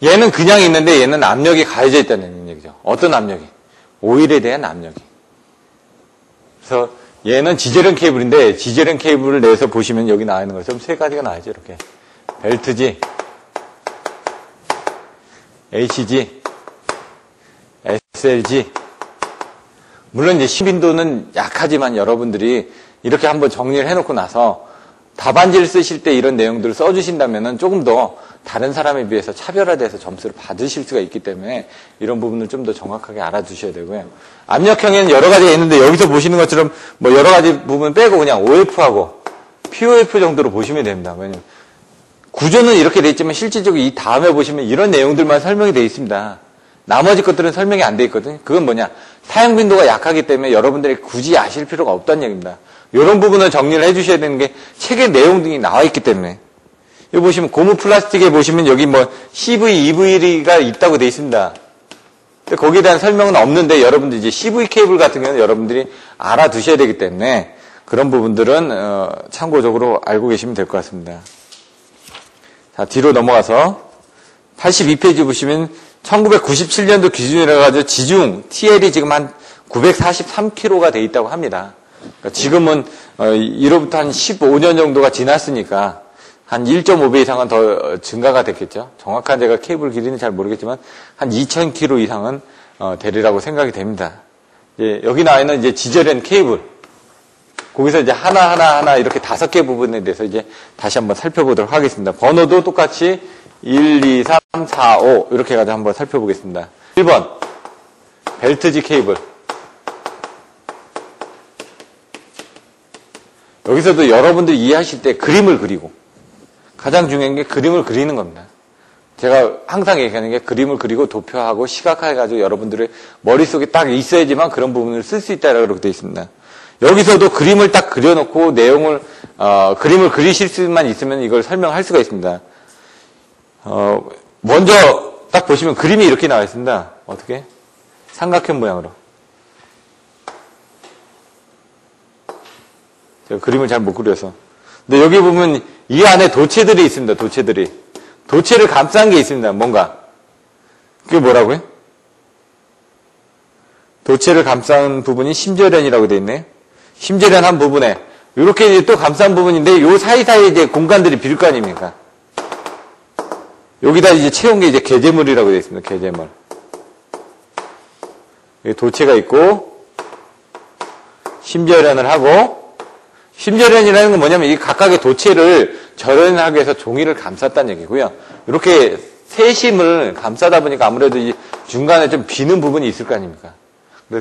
얘는 그냥 있는데 얘는 압력이 가해져 있다는 얘기죠. 어떤 압력이? 오일에 대한 압력이. 그래서 얘는 지절형 케이블인데 지절형 케이블을 내서 보시면 여기 나와 있는 것처럼 세 가지가 나와있죠. 이렇게. 벨트지. HG, SLG. 물론 이제 시빈도는 약하지만 여러분들이 이렇게 한번 정리를 해놓고 나서 답안지를 쓰실 때 이런 내용들을 써주신다면은 조금 더 다른 사람에 비해서 차별화돼서 점수를 받으실 수가 있기 때문에 이런 부분을 좀 더 정확하게 알아두셔야 되고요. 압력형에는 여러 가지가 있는데 여기서 보시는 것처럼 여러 가지 부분 빼고 그냥 OF하고 POF 정도로 보시면 됩니다. 왜냐면 구조는 이렇게 돼 있지만 실질적으로 이 다음에 보시면 이런 내용들만 설명이 되어 있습니다. 나머지 것들은 설명이 안 돼 있거든요. 그건 뭐냐? 사용 빈도가 약하기 때문에 여러분들이 굳이 아실 필요가 없다는 얘기입니다. 이런 부분을 정리를 해주셔야 되는 게 책의 내용 등이 나와 있기 때문에. 여기 보시면 고무 플라스틱에 보시면 여기 CV, EV가 있다고 돼 있습니다. 근데 거기에 대한 설명은 없는데 여러분들 이제 CV 케이블 같은 경우는 여러분들이 알아두셔야 되기 때문에 그런 부분들은 참고적으로 알고 계시면 될 것 같습니다. 자, 뒤로 넘어가서 82페이지 보시면 1997년도 기준이라 가지고 지중 TL이 지금 한 943kg가 돼 있다고 합니다. 그러니까 지금은 이로부터 한 15년 정도가 지났으니까 한 1.5배 이상은 더 증가가 됐겠죠. 정확한 제가 케이블 길이는 잘 모르겠지만 한 2,000km 이상은 되리라고 생각이 됩니다. 여기 나와 있는 이제 지절형 케이블. 거기서 이제 하나 이렇게 5개 부분에 대해서 이제 다시 한번 살펴보도록 하겠습니다. 번호도 똑같이 1, 2, 3, 4, 5 이렇게 해가지고 한번 살펴보겠습니다. 1번 벨트지 케이블. 여기서도 여러분들이 이해하실 때 그림을 그리고 가장 중요한 게 그림을 그리는 겁니다. 제가 항상 얘기하는 게 그림을 그리고 도표하고 시각화해가지고 여러분들의 머릿속에 딱 있어야지만 그런 부분을 쓸 수 있다라고 되어 있습니다. 여기서도 그림을 딱 그려놓고 내용을 그림을 그리실 수만 있으면 이걸 설명할 수가 있습니다. 먼저 딱 보시면 그림이 이렇게 나와 있습니다. 어떻게? 삼각형 모양으로. 제가 그림을 잘 못 그려서. 근데 여기 보면 이 안에 도체들이 있습니다. 도체들이. 도체를 감싼 게 있습니다. 뭔가. 그게 뭐라고요? 도체를 감싼 부분이 심절연이라고 되어 있네요. 심절연 한 부분에 이렇게 또 감싼 부분인데 요 사이사이에 이제 공간들이 빌 거 아닙니까? 여기다 이제 채운 게 이제 개제물이라고 되어 있습니다. 개제물. 여기 도체가 있고 심절연을 하고 심절연이라는 건 뭐냐면 이 각각의 도체를 절연하기 위해서 종이를 감쌌다는 얘기고요. 이렇게 세심을 감싸다 보니까 아무래도 이 중간에 좀 비는 부분이 있을 거 아닙니까?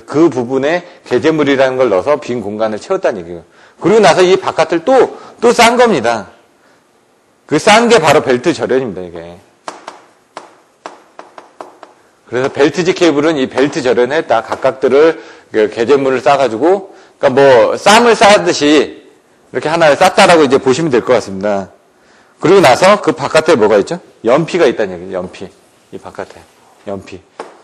그 부분에 개재물이라는 걸 넣어서 빈 공간을 채웠다는 얘기예요. 그리고 나서 이 바깥을 또 싼 겁니다. 그 싼 게 바로 벨트 절연입니다, 이게. 그래서 벨트지 케이블은 이 벨트 절연을 했다. 각각들을 개재물을 싸가지고, 그러니까 뭐 쌈을 싸듯이 이렇게 하나를 쌌다라고 이제 보시면 될 것 같습니다. 그리고 나서 그 바깥에 뭐가 있죠? 연피가 있다는 얘기예요. 연피. 이 바깥에. 연피.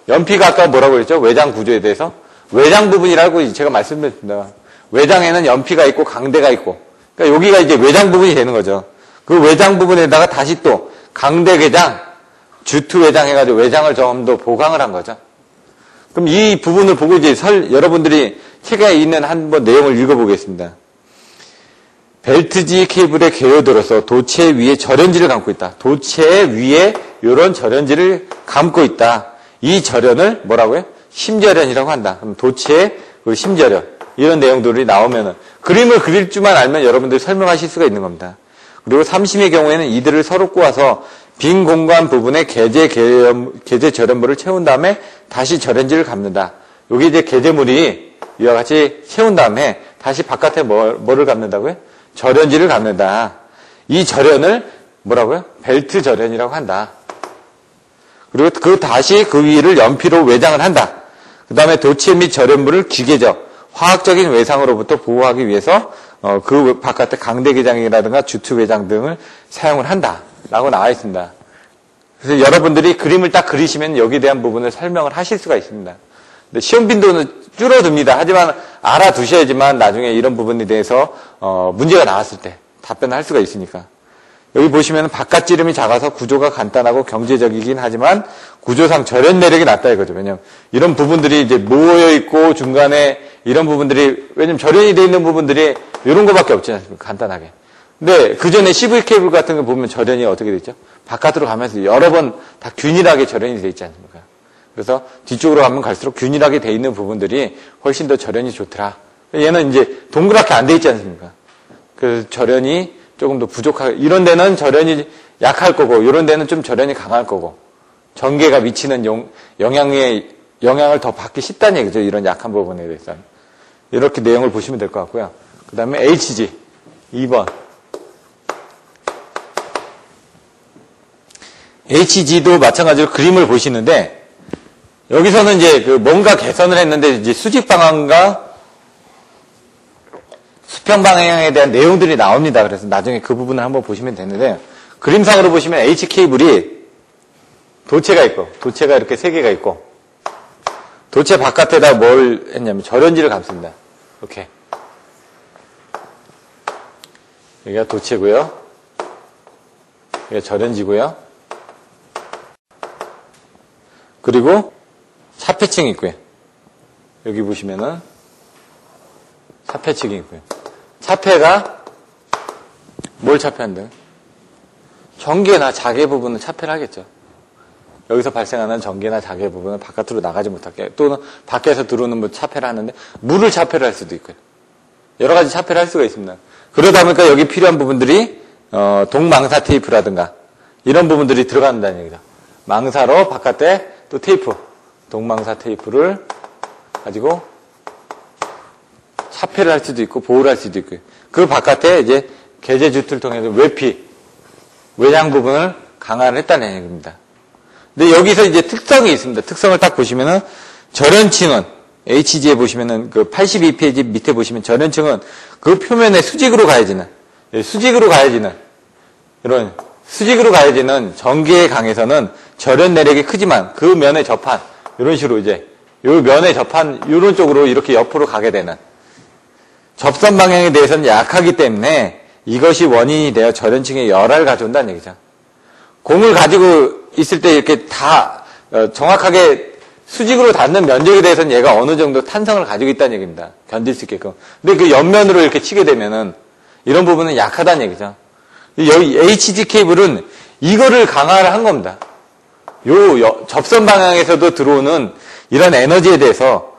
연피가 아까 뭐라고 그랬죠? 외장 구조에 대해서. 외장 부분이라고 제가 말씀드렸습니다. 외장에는 연피가 있고 강대가 있고. 그러니까 여기가 이제 외장 부분이 되는 거죠. 그 외장 부분에다가 다시 또 강대 외장, 주투 외장 해가지고 외장을 좀 더 보강을 한 거죠. 그럼 이 부분을 보고 이제 여러분들이 책에 있는 한번 내용을 읽어보겠습니다. 벨트지 케이블의 개요들어서 도체 위에 절연지를 감고 있다. 도체 위에 이런 절연지를 감고 있다. 이 절연을 뭐라고요? 심절연이라고 한다. 그럼 도체의 그 심절연 이런 내용들이 나오면은 그림을 그릴 줄만 알면 여러분들이 설명하실 수가 있는 겁니다. 그리고 3심의 경우에는 이들을 서로 꼬아서 빈 공간 부분에 개재 절연물을 채운 다음에 다시 절연지를 감는다. 여기 이제 개재물이 이와 같이 채운 다음에 다시 바깥에 뭐를 감는다고요? 절연지를 감는다. 이 절연을 뭐라고요? 벨트 절연이라고 한다. 그리고 다시 그 위를 연피로 외장을 한다. 그 다음에 도체 및 절연물을 기계적, 화학적인 외상으로부터 보호하기 위해서 그 바깥에 강대 개장이라든가 주투 외장 등을 사용을 한다. 라고 나와 있습니다. 그래서 여러분들이 그림을 딱 그리시면 여기에 대한 부분을 설명을 하실 수가 있습니다. 근데 시험 빈도는 줄어듭니다. 하지만 알아두셔야지만 나중에 이런 부분에 대해서 문제가 나왔을 때 답변을 할 수가 있으니까. 여기 보시면 바깥 지름이 작아서 구조가 간단하고 경제적이긴 하지만 구조상 절연 매력이 낮다 이거죠. 왜냐면 이런 부분들이 이제 모여 있고 중간에 이런 부분들이 왜냐면 절연이 되어 있는 부분들이 이런 거밖에 없지 않습니까? 간단하게. 근데 그 전에 CV 케이블 같은 거 보면 절연이 어떻게 되어 있죠? 바깥으로 가면서 여러 번 다 균일하게 절연이 되어 있지 않습니까? 그래서 뒤쪽으로 가면 갈수록 균일하게 되어 있는 부분들이 훨씬 더 절연이 좋더라. 얘는 이제 동그랗게 안 되어 있지 않습니까? 그래서 절연이 조금 더 부족하게, 이런 데는 절연이 약할 거고, 이런 데는 좀 절연이 강할 거고, 전개가 미치는 영향을 더 받기 쉽다는 얘기죠. 이런 약한 부분에 대해서는. 이렇게 내용을 보시면 될 것 같고요. 그 다음에 HG, 2번. HG도 마찬가지로 그림을 보시는데, 여기서는 이제 뭔가 개선을 했는데, 이제 수직 방향과 수평 방향에 대한 내용들이 나옵니다. 그래서 나중에 그 부분을 한번 보시면 되는데, 그림상으로 보시면 H 케이블이 도체가 있고, 도체가 이렇게 3개가 있고, 도체 바깥에다 뭘 했냐면 절연지를 감습니다. 이렇게. 여기가 도체고요. 여기가 절연지고요. 그리고 차폐층이 있고요. 여기 보시면은 차폐층이 있고요. 차폐가 뭘 차폐한대요? 전개나 자개 부분은 차폐를 하겠죠. 여기서 발생하는 전개나 자개 부분은 바깥으로 나가지 못하게, 또는 밖에서 들어오는 뭐 차폐를 하는데 물을 차폐를 할 수도 있고요. 여러 가지 차폐를 할 수가 있습니다. 그러다 보니까 여기 필요한 부분들이 동망사 테이프라든가 이런 부분들이 들어간다는 얘기죠. 망사로 바깥에 또 테이프, 동망사 테이프를 가지고 차폐를 할 수도 있고 보호를 할 수도 있고요. 그 바깥에 이제 개재주트를 통해서 외피, 외장 부분을 강화를 했다는 얘기입니다. 근데 여기서 이제 특성이 있습니다. 특성을 딱 보시면은 절연층은 HG에 보시면은 그 82페이지 밑에 보시면 절연층은 그 표면에 수직으로 가해지는 이런 수직으로 가해지는 전기에 강해서는 절연 내력이 크지만 그 면에 접한 이런 식으로 이제 요 면에 접한 이런 쪽으로 이렇게 옆으로 가게 되는 접선 방향에 대해서는 약하기 때문에 이것이 원인이 되어 절연층에 열화를 가져온다는 얘기죠. 공을 가지고 있을 때 이렇게 다 정확하게 수직으로 닿는 면적에 대해서는 얘가 어느 정도 탄성을 가지고 있다는 얘기입니다. 견딜 수 있게끔. 근데 그 옆면으로 이렇게 치게 되면은 이런 부분은 약하다는 얘기죠. 여기 HG 케이블은 이거를 강화를 한 겁니다. 접선 방향에서도 들어오는 이런 에너지에 대해서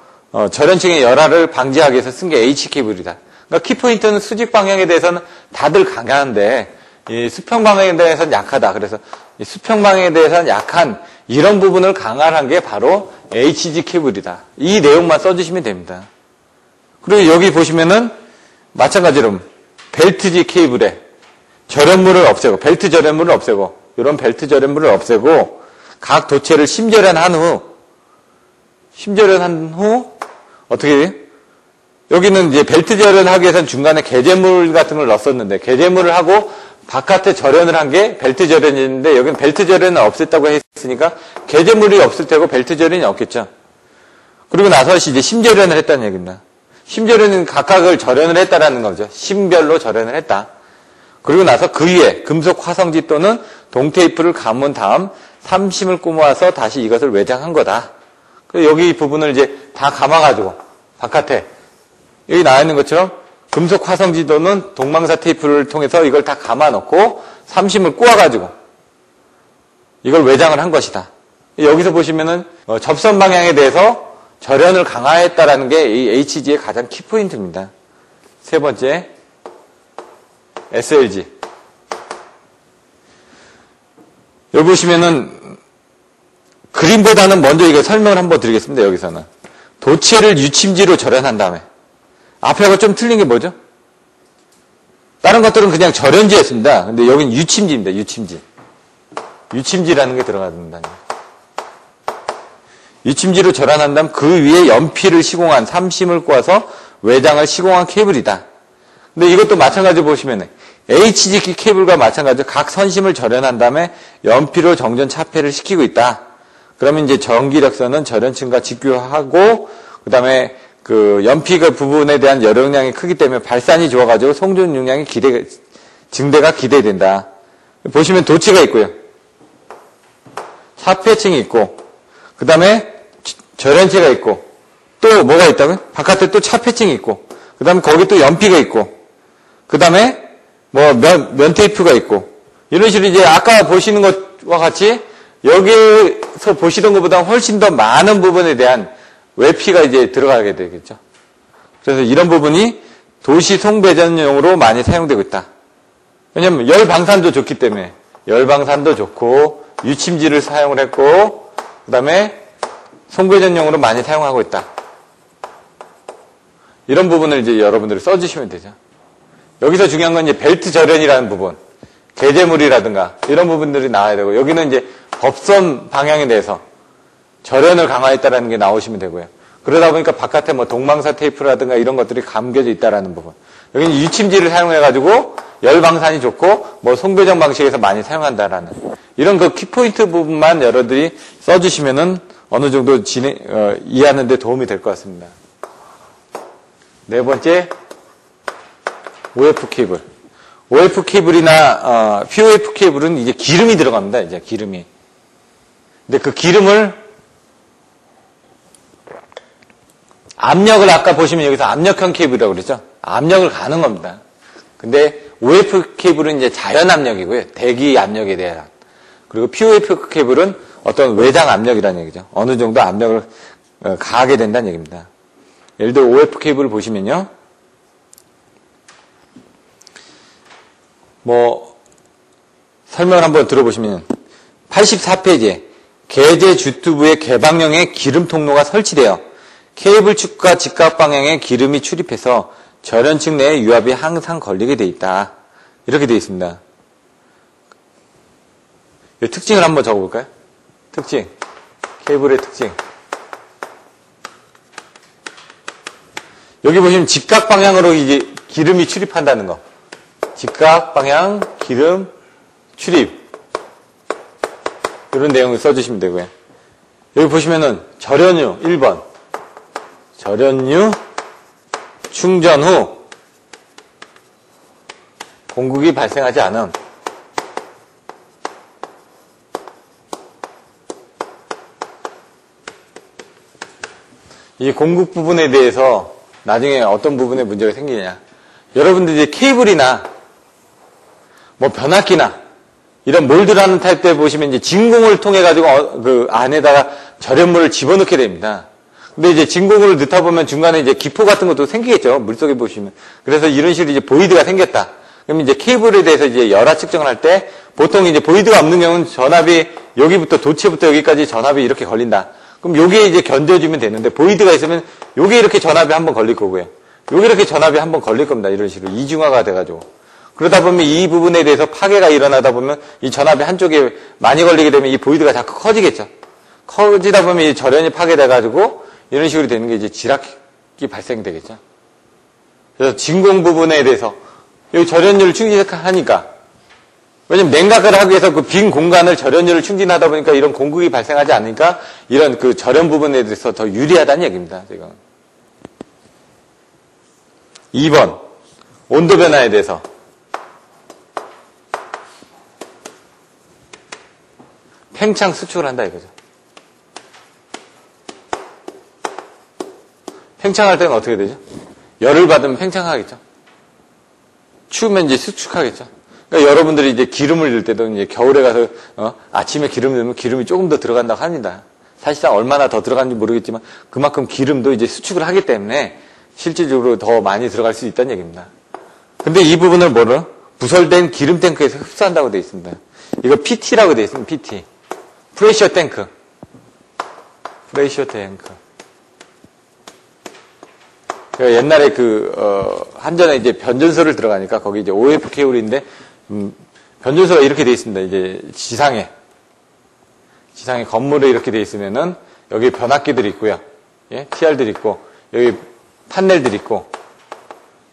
절연층의 열화를 방지하기 위해서 쓴 게 H 케이블이다. 그러니까 키포인트는 수직 방향에 대해서는 다들 강한데 이 수평 방향에 대해서는 약하다. 그래서 이 수평 방향에 대해서는 약한 이런 부분을 강화한 게 바로 HG 케이블이다. 이 내용만 써주시면 됩니다. 그리고 여기 보시면은 마찬가지로 벨트지 케이블에 절연물을 없애고, 벨트 절연물을 없애고, 이런 벨트 절연물을 없애고, 각 도체를 심절연한 후, 어떻게 해요? 여기는 이제 벨트 절연하기 위해서는 중간에 개제물 같은 걸 넣었었는데, 개제물을 하고 바깥에 절연을 한 게 벨트 절연인데, 여기는 벨트 절연을 없앴다고 했으니까, 개제물이 없을 테고 벨트 절연이 없겠죠. 그리고 나서 이제 심절연을 했다는 얘기입니다. 심절연은 각각을 절연을 했다라는 거죠. 심별로 절연을 했다. 그리고 나서 그 위에 금속 화성지 또는 동테이프를 감은 다음 삼심을 꾸모아서 다시 이것을 외장한 거다. 여기 부분을 이제 다 감아가지고 바깥에 여기 나와 있는 것처럼 금속 화성지 또는 동망사 테이프를 통해서 이걸 다 감아 놓고 삼심을 꼬아가지고 이걸 외장을 한 것이다. 여기서 보시면은 접선 방향에 대해서 절연을 강화했다라는 게 이 HG의 가장 키포인트입니다. 세 번째, SLG. 여기 보시면은 그림보다는 먼저 이거 설명을 한번 드리겠습니다. 여기서는 도체를 유침지로 절연한 다음에 앞에가 좀 틀린 게 뭐죠? 다른 것들은 그냥 절연지였습니다. 근데 여기는 유침지입니다. 유침지. 유침지라는 게 들어갑니다. 유침지로 절연한 다음 그 위에 연필을 시공한 삼심을 꼬아서 외장을 시공한 케이블이다. 근데 이것도 마찬가지로 보시면 HG 케이블과 마찬가지로 각 선심을 절연한 다음에 연필로 정전 차폐를 시키고 있다. 그러면 이제 전기력선은 절연층과 직교하고 그다음에 그 연필 부분에 대한 열용량이 크기 때문에 발산이 좋아가지고 송전 용량이 증대가 기대된다. 보시면 도치가 있고요. 차폐층이 있고 그다음에 절연체가 있고 또 뭐가 있다고요? 바깥에 또 차폐층이 있고 그다음에 거기 또 연피가 있고 그다음에 뭐 면 테이프가 있고 이런 식으로 이제 아까 보시는 것과 같이 여기서 보시던 것보다 훨씬 더 많은 부분에 대한 외피가 이제 들어가게 되겠죠. 그래서 이런 부분이 도시 송배전용으로 많이 사용되고 있다. 왜냐하면 열 방산도 좋기 때문에 열 방산도 좋고 유침지를 사용을 했고 그다음에 송배전용으로 많이 사용하고 있다. 이런 부분을 이제 여러분들이 써주시면 되죠. 여기서 중요한 건 이제 벨트 절연이라는 부분, 개제물이라든가 이런 부분들이 나와야 되고 여기는 이제 법선 방향에 대해서 절연을 강화했다라는 게 나오시면 되고요. 그러다 보니까 바깥에 뭐 동망사 테이프라든가 이런 것들이 감겨져 있다라는 부분. 여기는 유침지를 사용해가지고 열 방산이 좋고 뭐 송배전 방식에서 많이 사용한다라는 이런 그 키포인트 부분만 여러분들이 써주시면은 어느 정도 이해하는 데 도움이 될 것 같습니다. 네 번째, OF 케이블. OF 케이블이나 POF 케이블은 이제 기름이 들어갑니다. 이제 기름이. 근데 그 기름을 압력을 아까 보시면 여기서 압력형 케이블이라고 그랬죠. 압력을 가는 겁니다. 근데 OF 케이블은 이제 자연 압력이고요. 대기 압력에 대한. 그리고 POF 케이블은 어떤 외장 압력이라는 얘기죠. 어느 정도 압력을 가하게 된다는 얘기입니다. 예를 들어 OF 케이블을 보시면요. 뭐 설명을 한번 들어보시면 84페이지에 개제 주투부의 개방형의 기름 통로가 설치되어 케이블 축과 직각 방향에 기름이 출입해서 절연층 내에 유압이 항상 걸리게 돼 있다. 이렇게 되어 있습니다. 이 특징을 한번 적어볼까요? 특징. 케이블의 특징. 여기 보시면 직각 방향으로 이제 기름이 출입한다는 거. 직각 방향 기름 출입. 이런 내용을 써주시면 되고요. 여기 보시면은 절연유 1번. 절연유 충전 후 공급이 발생하지 않음. 이 공급 부분에 대해서 나중에 어떤 부분에 문제가 생기냐. 여러분들 이제 케이블이나 뭐 변압기나 이런 몰드라는 타입 때 보시면 이제 진공을 통해 가지고 그 안에다가 절연물을 집어넣게 됩니다. 근데 이제 진공을 넣다 보면 중간에 이제 기포 같은 것도 생기겠죠. 물속에 보시면. 그래서 이런 식으로 이제 보이드가 생겼다. 그럼 이제 케이블에 대해서 이제 열화 측정을 할 때 보통 이제 보이드가 없는 경우는 전압이 여기부터 도체부터 여기까지 전압이 이렇게 걸린다. 그럼 여기에 이제 견뎌주면 되는데 보이드가 있으면 여기에 이렇게 전압이 한번 걸릴 거고요. 여기 이렇게 전압이 한번 걸릴 겁니다. 이런 식으로 이중화가 돼가지고. 그러다 보면 이 부분에 대해서 파괴가 일어나다 보면 이 전압이 한쪽에 많이 걸리게 되면 이 보이드가 자꾸 커지겠죠. 커지다 보면 이 절연이 파괴돼가지고 이런 식으로 되는 게 이제 지락이 발생되겠죠. 그래서 진공 부분에 대해서 여기 절연율을 충진하니까 왜냐면 냉각을 하기 위해서 그 빈 공간을 절연율을 충진하다 보니까 이런 공극이 발생하지 않으니까 이런 그 절연 부분에 대해서 더 유리하다는 얘기입니다. 지금 2번 온도 변화에 대해서 팽창 수축을 한다 이거죠. 팽창할 때는 어떻게 되죠? 열을 받으면 팽창하겠죠. 추우면 이제 수축하겠죠. 그러니까 여러분들이 이제 기름을 넣을 때도 이제 겨울에 가서 아침에 기름 넣으면 기름이 조금 더 들어간다고 합니다. 사실상 얼마나 더 들어가는지 모르겠지만 그만큼 기름도 이제 수축을 하기 때문에 실질적으로 더 많이 들어갈 수 있다는 얘기입니다. 근데 이 부분을 뭐를 부설된 기름 탱크에서 흡수한다고 되어 있습니다. 이거 PT라고 되어 있습니다. PT. 프레셔 탱크. 프레셔 탱크. 옛날에 한전에 이제 변전소를 들어가니까 거기 이제 OF 케이블인데, 변전소가 이렇게 돼 있습니다. 이제 지상에 건물에 이렇게 돼 있으면은 여기 변압기들이 있고요. 예? TR들이 있고, 여기 판넬들이 있고,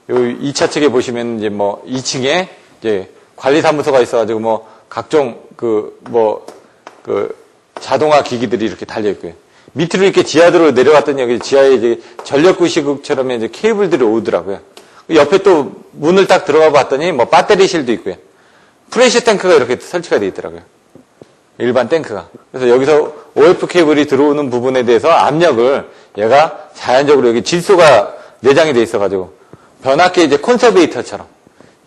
여기 2차 측에 보시면 이제 뭐 2층에 이제 관리사무소가 있어가지고 뭐 각종 자동화 기기들이 이렇게 달려 있고요. 밑으로 이렇게 지하로 내려갔더니 여기 지하에 이제 전력구시국처럼 이제 케이블들이 오더라고요. 옆에 또 문을 딱 들어가 봤더니 뭐 배터리실도 있고요. 프레셔 탱크가 이렇게 설치가 되어 있더라고요. 일반 탱크가. 그래서 여기서 OF 케이블이 들어오는 부분에 대해서 압력을 얘가 자연적으로 여기 질소가 내장이 되어 있어가지고 변압기 이제 콘서베이터처럼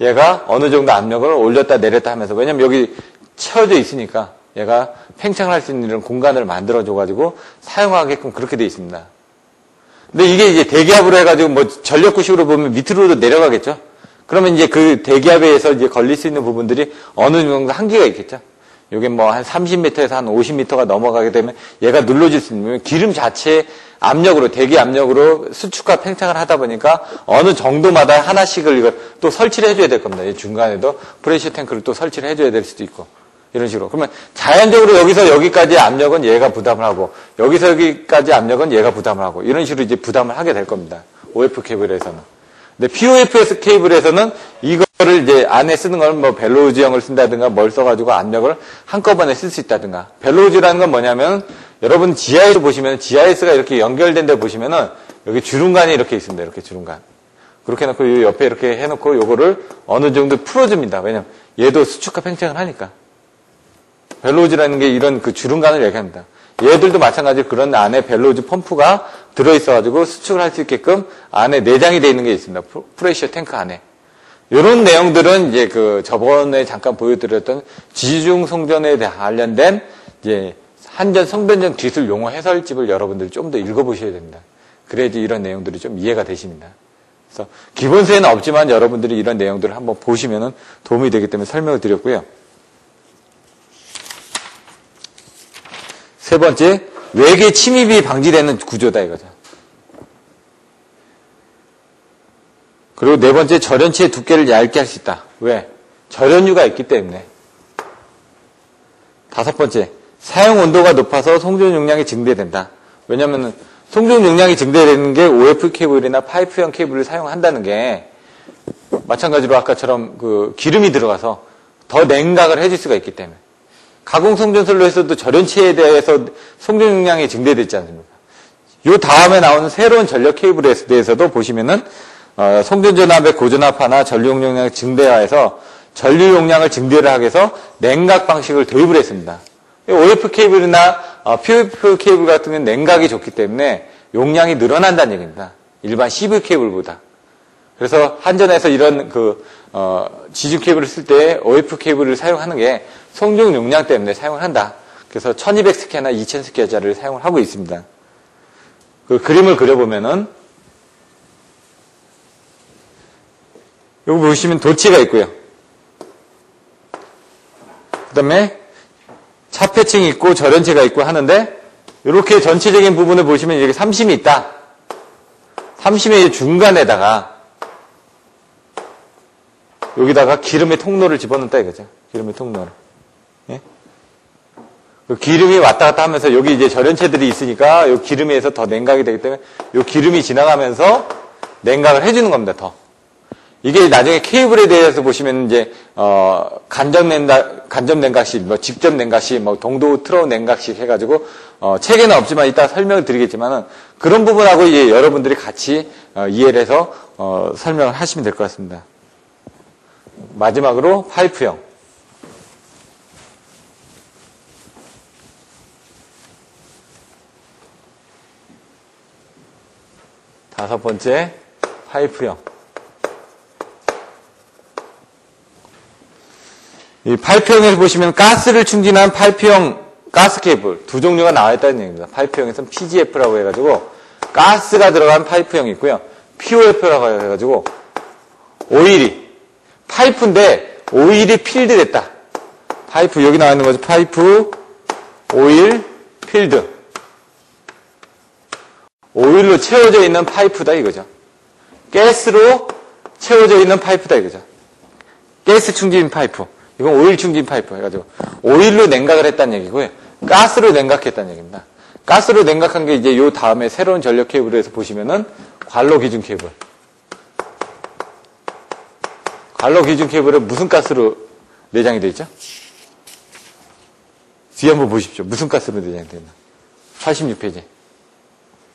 얘가 어느 정도 압력을 올렸다 내렸다 하면서 왜냐면 여기 채워져 있으니까 얘가 팽창을 할 수 있는 이런 공간을 만들어줘가지고 사용하게끔 그렇게 되어 있습니다. 근데 이게 이제 대기압으로 해가지고 뭐 전력구식으로 보면 밑으로도 내려가겠죠? 그러면 이제 그 대기압에 의해서 이제 걸릴 수 있는 부분들이 어느 정도 한계가 있겠죠? 이게 뭐 한 30m에서 한 50m가 넘어가게 되면 얘가 눌러질 수 있는 기름 자체의 압력으로, 대기 압력으로 수축과 팽창을 하다 보니까 어느 정도마다 하나씩을 이걸 또 설치를 해줘야 될 겁니다. 이 중간에도 프레셔 탱크를 또 설치를 해줘야 될 수도 있고. 이런 식으로. 그러면 자연적으로 여기서 여기까지 압력은 얘가 부담을 하고 여기서 여기까지 압력은 얘가 부담을 하고 이런 식으로 이제 부담을 하게 될 겁니다. OF 케이블에서는. 근데 POF 케이블에서는 이거를 이제 안에 쓰는 건 뭐 벨로우즈형을 쓴다든가 뭘 써가지고 압력을 한꺼번에 쓸 수 있다든가. 벨로우즈라는 건 뭐냐면 여러분 지하에서 보시면 GIS가 이렇게 연결된 데 보시면은 여기 주름관이 이렇게 있습니다. 이렇게 주름관. 그렇게 해놓고 이 옆에 이렇게 해놓고 요거를 어느 정도 풀어줍니다. 왜냐면 얘도 수축과 팽창을 하니까. 벨로우즈라는 게 이런 그 주름관을 얘기합니다. 얘들도 마찬가지로 그런 안에 벨로우즈 펌프가 들어있어가지고 수축을 할 수 있게끔 안에 내장이 되어 있는 게 있습니다. 프레셔 탱크 안에. 이런 내용들은 이제 저번에 잠깐 보여드렸던 지중 송전에 관련된 이제 한전 송변전 기술 용어 해설집을 여러분들이 좀 더 읽어보셔야 됩니다. 그래야지 이런 내용들이 좀 이해가 되십니다. 그래서 기본서에는 없지만 여러분들이 이런 내용들을 한번 보시면은 도움이 되기 때문에 설명을 드렸고요. 세 번째, 외계 침입이 방지되는 구조다 이거죠. 그리고 네 번째, 절연체의 두께를 얇게 할 수 있다. 왜? 절연유가 있기 때문에. 다섯 번째, 사용 온도가 높아서 송전 용량이 증대된다. 왜냐하면 송전 용량이 증대되는 게 OF 케이블이나 파이프형 케이블을 사용한다는 게 마찬가지로 아까처럼 기름이 들어가서 더 냉각을 해줄 수가 있기 때문에. 가공 송전선로에서도 절연체에 대해서 송전 용량이 증대됐지 않습니까? 요 다음에 나오는 새로운 전력 케이블에 대해서도 보시면은 송전 전압의 고전압화나 전류 용량을 증대화해서 전류 용량을 증대를 하기 위해서 냉각 방식을 도입을 했습니다. OF 케이블이나 POF 케이블 같은 경우는 냉각이 좋기 때문에 용량이 늘어난다는 얘기입니다. 일반 CV 케이블보다. 그래서 한전에서 이런 지중 케이블을 쓸 때 OF 케이블을 사용하는 게 송전 용량 때문에 사용을 한다. 그래서 1200스퀘어나 2000스퀘어짜리를 사용을 하고 있습니다. 그 그림을 그려보면은 여기 보시면 도체가 있고요. 그 다음에 차폐층이 있고 절연체가 있고 하는데, 이렇게 전체적인 부분을 보시면 여기 삼심이 있다. 삼심의 중간에다가 여기다가 기름의 통로를 집어넣었다 이거죠. 기름의 통로를. 예? 그 기름이 왔다 갔다 하면서 여기 이제 절연체들이 있으니까 이 기름에서 더 냉각이 되기 때문에 이 기름이 지나가면서 냉각을 해주는 겁니다. 더. 이게 나중에 케이블에 대해서 보시면 이제 간접 냉각식, 뭐 직접 냉각식, 뭐 동도 트로우 냉각식 해가지고 책에는 없지만 이따 설명을 드리겠지만은 그런 부분하고 이제 여러분들이 같이 이해를 해서 설명을 하시면 될 것 같습니다. 마지막으로 파이프형. 다섯 번째 파이프형. 이 파이프형에서 보시면 가스를 충진한 파이프형 가스 케이블 두 종류가 나와 있다는 얘기입니다. 파이프형에서는 PGF라고 해가지고 가스가 들어간 파이프형이 있고요. POF라고 해가지고 오일이 파이프인데 오일이 필드됐다. 파이프 여기 나와 있는 거죠. 파이프, 오일, 필드. 오일로 채워져 있는 파이프다 이거죠. 가스로 채워져 있는 파이프다 이거죠. 가스 충진 파이프. 이건 오일 충진 파이프 해가지고 오일로 냉각을 했다는 얘기고요. 가스로 냉각했다는 얘기입니다. 가스로 냉각한 게 이제 요 다음에 새로운 전력 케이블에서 보시면은 관로 기준 케이블. 관로 기준 케이블은 무슨 가스로 내장이 되어 있죠? 뒤에 한번 보십시오. 무슨 가스로 내장이 되어 있나? 86페이지.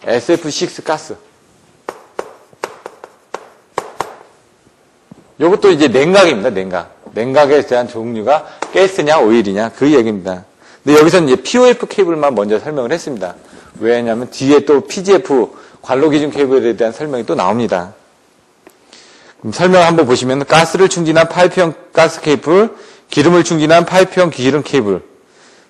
SF6 가스. 요것도 이제 냉각입니다. 냉각. 냉각에 대한 종류가 가스냐 오일이냐 그 얘기입니다. 근데 여기서는 이제 POF 케이블만 먼저 설명을 했습니다. 왜냐하면 뒤에 또 PGF 관로 기준 케이블에 대한 설명이 또 나옵니다. 그럼 설명 한번 보시면 가스를 충진한 파이프형 가스 케이블, 기름을 충진한 파이프형 기름 케이블.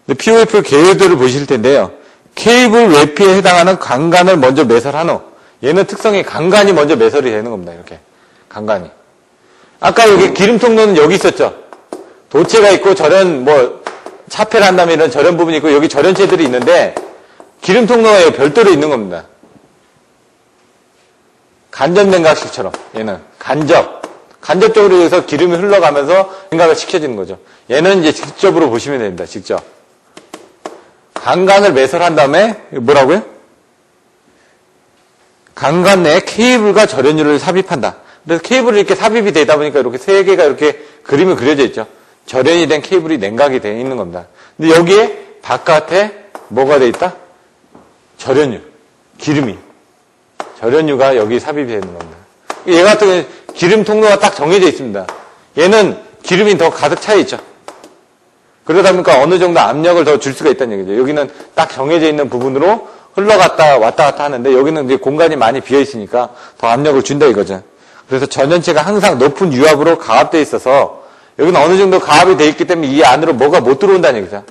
근데 POF 계열들을 보실 텐데요. 케이블 외피에 해당하는 강간을 먼저 매설한 후, 얘는 특성이 강간이 먼저 매설이 되는 겁니다. 이렇게 강간이. 아까 여기 기름 통로는 여기 있었죠. 도체가 있고 절연 뭐 차폐를 한다면 이런 절연 부분이 있고 여기 절연체들이 있는데 기름 통로가 별도로 있는 겁니다. 간접 냉각식처럼 얘는 간접적으로 해서 기름이 흘러가면서 냉각을 시켜주는 거죠. 얘는 이제 직접으로 보시면 됩니다. 직접. 강간을 매설한 다음에 뭐라고요? 강간 내에 케이블과 절연유를 삽입한다. 그래서 케이블이 이렇게 삽입이 되다 보니까 이렇게 세 개가 이렇게 그림이 그려져 있죠. 절연이 된 케이블이 냉각이 되어 있는 겁니다. 근데 여기에 바깥에 뭐가 되어 있다? 절연유. 기름이. 절연유가 여기 삽입이 되는 겁니다. 얘 같은 경우는 기름 통로가 딱 정해져 있습니다. 얘는 기름이 더 가득 차 있죠. 그러다 보니까 어느 정도 압력을 더 줄 수가 있다는 얘기죠. 여기는 딱 정해져 있는 부분으로 흘러갔다 왔다 갔다 하는데 여기는 이제 공간이 많이 비어 있으니까 더 압력을 준다 이거죠. 그래서 전연체가 항상 높은 유압으로 가압되어 있어서 여기는 어느 정도 가압이 되어 있기 때문에 이 안으로 뭐가 못 들어온다는 얘기죠.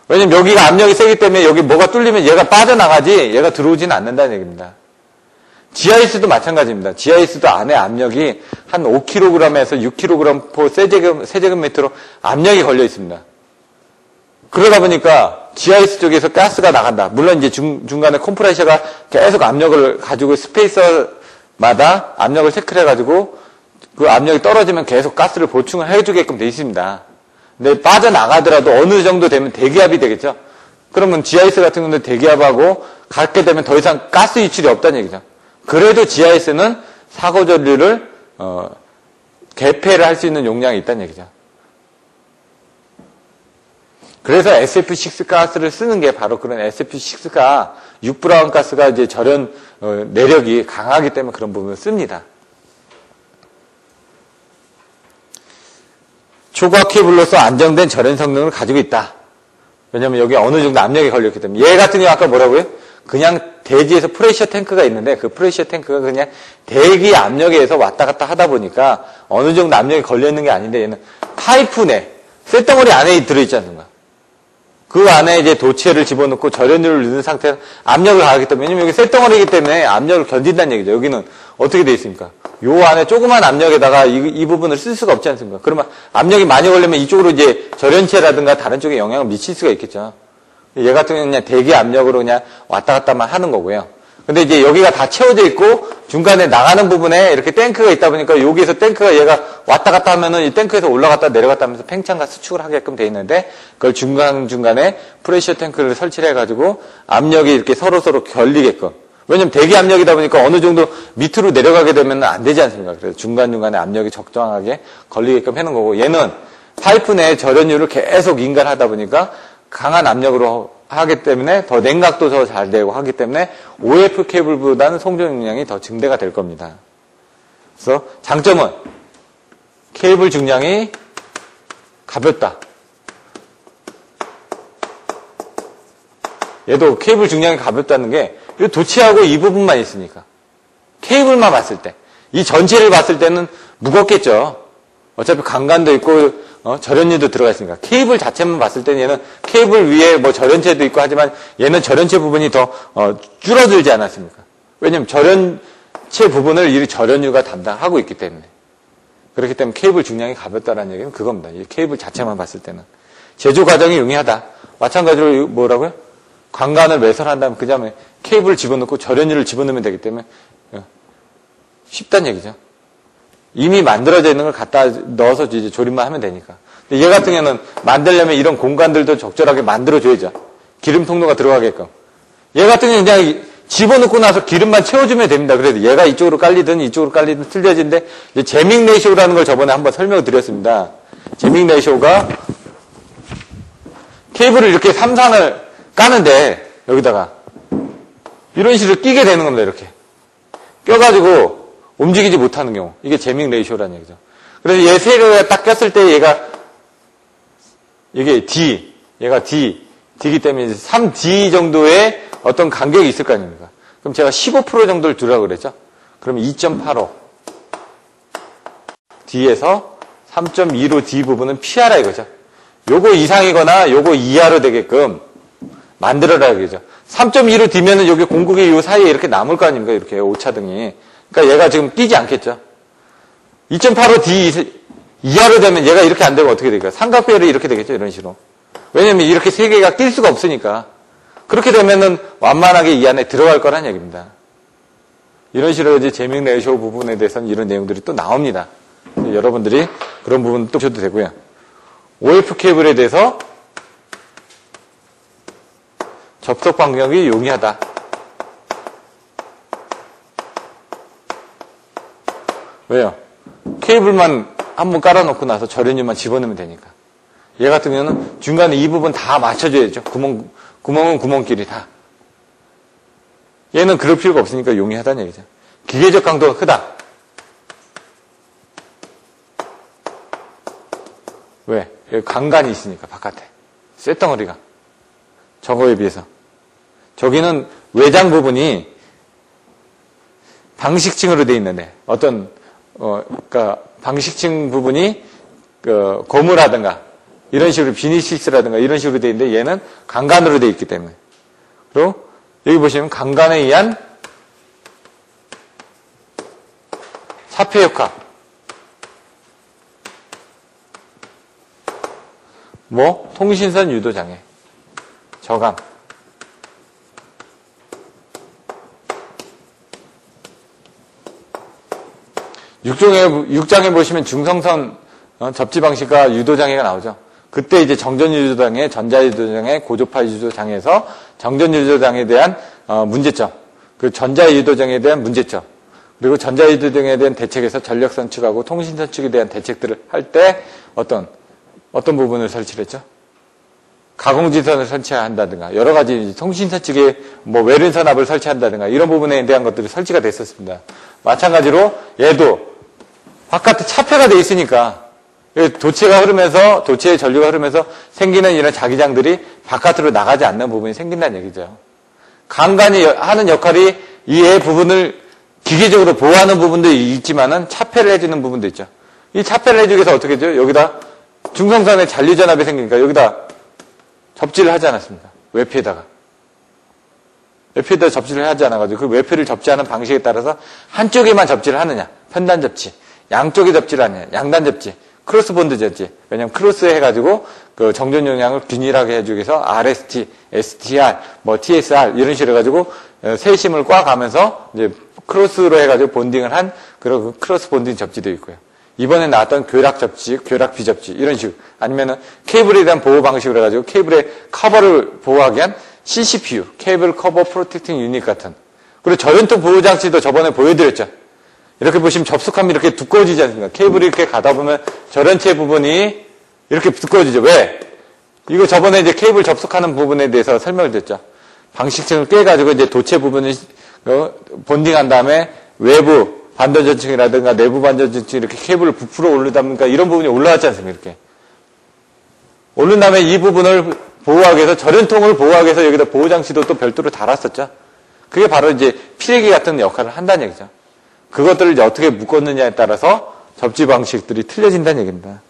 왜냐면 여기가 압력이 세기 때문에 여기 뭐가 뚫리면 얘가 빠져나가지 얘가 들어오지는 않는다는 얘기입니다. GIS도 마찬가지입니다. GIS도 안에 압력이 한 5kg에서 6kg 세제곱미터로 압력이 걸려 있습니다. 그러다 보니까 GIS 쪽에서 가스가 나간다. 물론 이제 중간에 컴프레셔가 계속 압력을 가지고 스페이서마다 압력을 체크를 해가지고 그 압력이 떨어지면 계속 가스를 보충을 해주게끔 돼 있습니다. 근데 빠져나가더라도 어느 정도 되면 대기압이 되겠죠. 그러면 GIS 같은 경우는 대기압하고 갖게 되면 더 이상 가스 유출이 없다는 얘기죠. 그래도 GIS는 사고 전류를 개폐를 할 수 있는 용량이 있다는 얘기죠. 그래서 SF6 가스를 쓰는 게 바로 그런 SF6가 6브라운 가스가 이제 절연 내력이 강하기 때문에 그런 부분을 씁니다. 초과학 케이블로서 안정된 절연 성능을 가지고 있다. 왜냐하면 여기 어느 정도 압력이 걸렸기 때문에. 얘 같은 경우 아까 뭐라고요? 그냥 대지에서 프레셔 탱크가 있는데 그 프레셔 탱크가 그냥 대기 압력에 의해서 왔다 갔다 하다 보니까 어느 정도 압력이 걸려있는 게 아닌데 얘는 파이프 내, 쇳덩어리 안에 들어있지 않습니까? 그 안에 이제 도체를 집어넣고 절연유를 넣은 상태에서 압력을 가하기 때문에, 왜냐면 여기 쇳덩어리이기 때문에 압력을 견딘다는 얘기죠. 여기는 어떻게 되어 있습니까? 요 안에 조그만 압력에다가 이 부분을 쓸 수가 없지 않습니까? 그러면 압력이 많이 걸리면 이쪽으로 이제 절연체라든가 다른 쪽에 영향을 미칠 수가 있겠죠. 얘 같은 경우는 그냥 대기 압력으로 그냥 왔다 갔다만 하는 거고요. 근데 이제 여기가 다 채워져 있고 중간에 나가는 부분에 이렇게 탱크가 있다 보니까 여기에서 탱크가 얘가 왔다 갔다 하면은 이 탱크에서 올라갔다 내려갔다 하면서 팽창과 수축을 하게끔 돼 있는데 그걸 중간중간에 프레셔 탱크를 설치를 해가지고 압력이 이렇게 서로서로 결리게끔. 왜냐면 대기 압력이다 보니까 어느 정도 밑으로 내려가게 되면 안 되지 않습니까? 그래서 중간중간에 압력이 적정하게 걸리게끔 해놓은 거고 얘는 파이프 내 절연율을 계속 인간하다 보니까 강한 압력으로 하기 때문에 더 냉각도 더 잘 되고 하기 때문에 OF 케이블보다는 송전 용량이 더 증대가 될 겁니다. 그래서 장점은 케이블 중량이 가볍다. 얘도 케이블 중량이 가볍다는 게 이 도치하고 이 부분만 있으니까 케이블만 봤을 때 이 전체를 봤을 때는 무겁겠죠. 어차피 강간도 있고 절연유도 들어가 있으니까 케이블 자체만 봤을 때는 얘는 케이블 위에 뭐 절연체도 있고 하지만 얘는 절연체 부분이 더 줄어들지 않았습니까? 왜냐면 절연체 부분을 이 절연유가 담당하고 있기 때문에 그렇기 때문에 케이블 중량이 가볍다라는 얘기는 그겁니다. 이 케이블 자체만 봤을 때는 제조 과정이 용이하다. 마찬가지로 뭐라고요? 관간을 매설한 다음에 그 다음에 케이블을 집어넣고 절연유를 집어넣으면 되기 때문에 쉽다는 얘기죠. 이미 만들어져 있는 걸 갖다 넣어서 이제 조립만 하면 되니까. 근데 얘 같은 경우는 만들려면 이런 공간들도 적절하게 만들어줘야죠. 기름 통로가 들어가게끔. 얘 같은 경우는 그냥 집어넣고 나서 기름만 채워주면 됩니다. 그래도 얘가 이쪽으로 깔리든 이쪽으로 깔리든 틀려지는데 이제 제밍 레이쇼라는 걸 저번에 한번 설명을 드렸습니다. 제밍 레이쇼가 케이블을 이렇게 삼산을 까는데 여기다가 이런 식으로 끼게 되는 겁니다. 이렇게 껴가지고 움직이지 못하는 경우. 이게 제밍 레이쇼라는 얘기죠. 그래서 얘 세 개가 딱 꼈을 때 이게 D, 얘가 D이기 때문에 3D 정도의 어떤 간격이 있을 거 아닙니까? 그럼 제가 15% 정도를 두라고 그랬죠? 그러면 2.85. D에서 3.25 D 부분은 피하라 이거죠. 요거 이상이거나 요거 이하로 되게끔 만들어라 이거죠. 3.25 D면은 여기 공국이 요 사이에 이렇게 남을 거 아닙니까? 이렇게 오차등이. 그러니까 얘가 지금 끼지 않겠죠. 2.85D 이하로 되면 얘가 이렇게 안 되면 어떻게 될까요? 삼각별이 이렇게 되겠죠. 이런 식으로. 왜냐면 이렇게 세 개가 낄 수가 없으니까. 그렇게 되면은 완만하게 이 안에 들어갈 거란 얘기입니다. 이런 식으로 이제 제밍 레이쇼 부분에 대해서는 이런 내용들이 또 나옵니다. 여러분들이 그런 부분 또 보셔도 되고요. OF 케이블에 대해서 접속 반경이 용이하다. 왜요? 케이블만 한번 깔아놓고 나서 절연유만 집어넣으면 되니까. 얘 같은 경우는 중간에 이 부분 다 맞춰줘야죠. 구멍은 구멍끼리 다. 얘는 그럴 필요가 없으니까 용이하다는 얘기죠. 기계적 강도가 크다. 왜? 여기 강간이 있으니까 바깥에. 쇳덩어리가. 저거에 비해서. 저기는 외장 부분이 방식층으로 돼 있는데 그러니까 방식층 부분이 고무라든가 이런 식으로 비니실스라든가 이런 식으로 돼 있는데 얘는 강간으로 돼 있기 때문에. 그리고 여기 보시면 강간에 의한 사폐 역학. 통신선 유도 장애. 저감. 6장에 보시면 중성선 접지 방식과 유도장애가 나오죠. 그때 이제 정전유도장애, 전자유도장애, 고조파 유도장애에서 정전유도장애에 대한 문제점, 그 전자유도장애에 대한 문제점, 그리고 전자유도장애에 대한 대책에서 전력선축하고 통신선축에 대한 대책들을 할 때 어떤 부분을 설치를 했죠? 가공지선을 설치한다든가 여러 가지 통신선축에 외륜선압을 설치한다든가 이런 부분에 대한 것들이 설치가 됐었습니다. 마찬가지로 얘도 바깥에 차폐가 돼 있으니까 도체의 전류가 흐르면서 생기는 이런 자기장들이 바깥으로 나가지 않는 부분이 생긴다는 얘기죠. 강간이 하는 역할이 이 부분을 기계적으로 보호하는 부분도 있지만은 차폐를 해주는 부분도 있죠. 이 차폐를 해주기 위해서 어떻게 하죠? 여기다 중성선에 잔류전압이 생기니까 여기다 접지를 하지 않았습니까? 외피에다가. 외표에다 접지를 하지 않아가지고 그 외표를 접지하는 방식에 따라서 한쪽에만 접지를 하느냐, 편단 접지, 양쪽에 접지를 하느냐, 양단 접지, 크로스 본드 접지. 왜냐면 크로스 해가지고 그 정전 용량을 균일하게 해주기 위해서 RST, STR, 뭐 TSR 이런 식으로 해가지고 세심을 꽉 가면서 이제 크로스로 해가지고 본딩을 한 그런 크로스 본딩 접지도 있고요. 이번에 나왔던 교락 접지, 교락 비접지 이런 식으로 아니면은 케이블에 대한 보호 방식으로 해가지고 케이블의 커버를 보호하기 위한 CCPU, 케이블 커버 프로텍팅 유닛 같은. 그리고 저연통 보호 장치도 저번에 보여드렸죠. 이렇게 보시면 접속하면 이렇게 두꺼워지지 않습니까? 케이블이 이렇게 가다 보면 저련체 부분이 이렇게 두꺼워지죠. 왜? 이거 저번에 이제 케이블 접속하는 부분에 대해서 설명을 드렸죠. 방식층을 꿰가지고 이제 도체 부분을 본딩한 다음에 외부 반도전층이라든가 내부 반도전층 이렇게 케이블을 부풀어 올리다 보니까 이런 부분이 올라왔지 않습니까? 이렇게. 오른 다음에 이 부분을 보호하기 위해서 저련통을 보호하기 위해서 여기다 보호장치도 또 별도로 달았었죠. 그게 바로 이제 피레기 같은 역할을 한다는 얘기죠. 그것들을 이제 어떻게 묶었느냐에 따라서 접지 방식들이 틀려진다는 얘기입니다.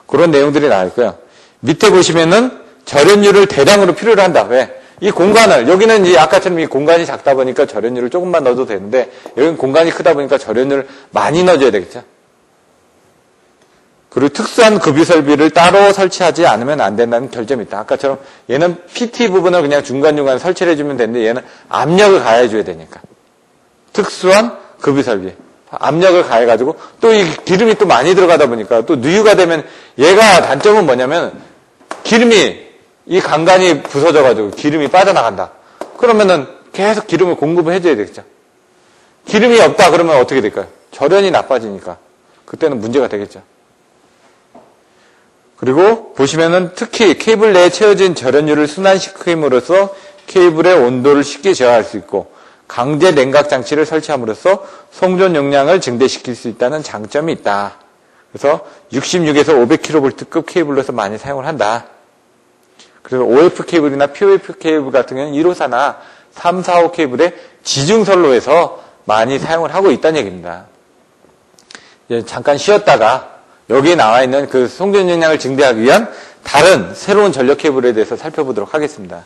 그런 내용들이 나와 있고요. 밑에 보시면은 절연율을 대량으로 필요로 한다. 왜? 이 공간을, 여기는 이제 아까처럼 이 공간이 작다 보니까 절연율을 조금만 넣어도 되는데, 여기는 공간이 크다 보니까 절연율을 많이 넣어줘야 되겠죠. 그리고 특수한 급유 설비를 따로 설치하지 않으면 안 된다는 결점이 있다. 아까처럼 얘는 PT 부분을 그냥 중간중간 설치를 해주면 되는데 얘는 압력을 가해줘야 되니까. 특수한 급유 설비. 압력을 가해가지고 또 이 기름이 또 많이 들어가다 보니까 또 누유가 되면 얘가 단점은 뭐냐면 기름이 이 간간이 부서져가지고 기름이 빠져나간다. 그러면은 계속 기름을 공급을 해줘야 되겠죠. 기름이 없다 그러면 어떻게 될까요? 절연이 나빠지니까 그때는 문제가 되겠죠. 그리고 보시면은 특히 케이블 내에 채워진 절연율을 순환시킴으로써 케이블의 온도를 쉽게 제어할 수 있고 강제 냉각 장치를 설치함으로써 송전 용량을 증대시킬 수 있다는 장점이 있다. 그래서 66에서 500kV급 케이블로서 많이 사용을 한다. 그래서 OF 케이블이나 POF 케이블 같은 경우는 1호사나 3, 4호 케이블의 지중선로에서 많이 사용을 하고 있다는 얘기입니다. 이제 잠깐 쉬었다가 여기에 나와 있는 그 송전 용량을 증대하기 위한 다른 새로운 전력 케이블에 대해서 살펴보도록 하겠습니다.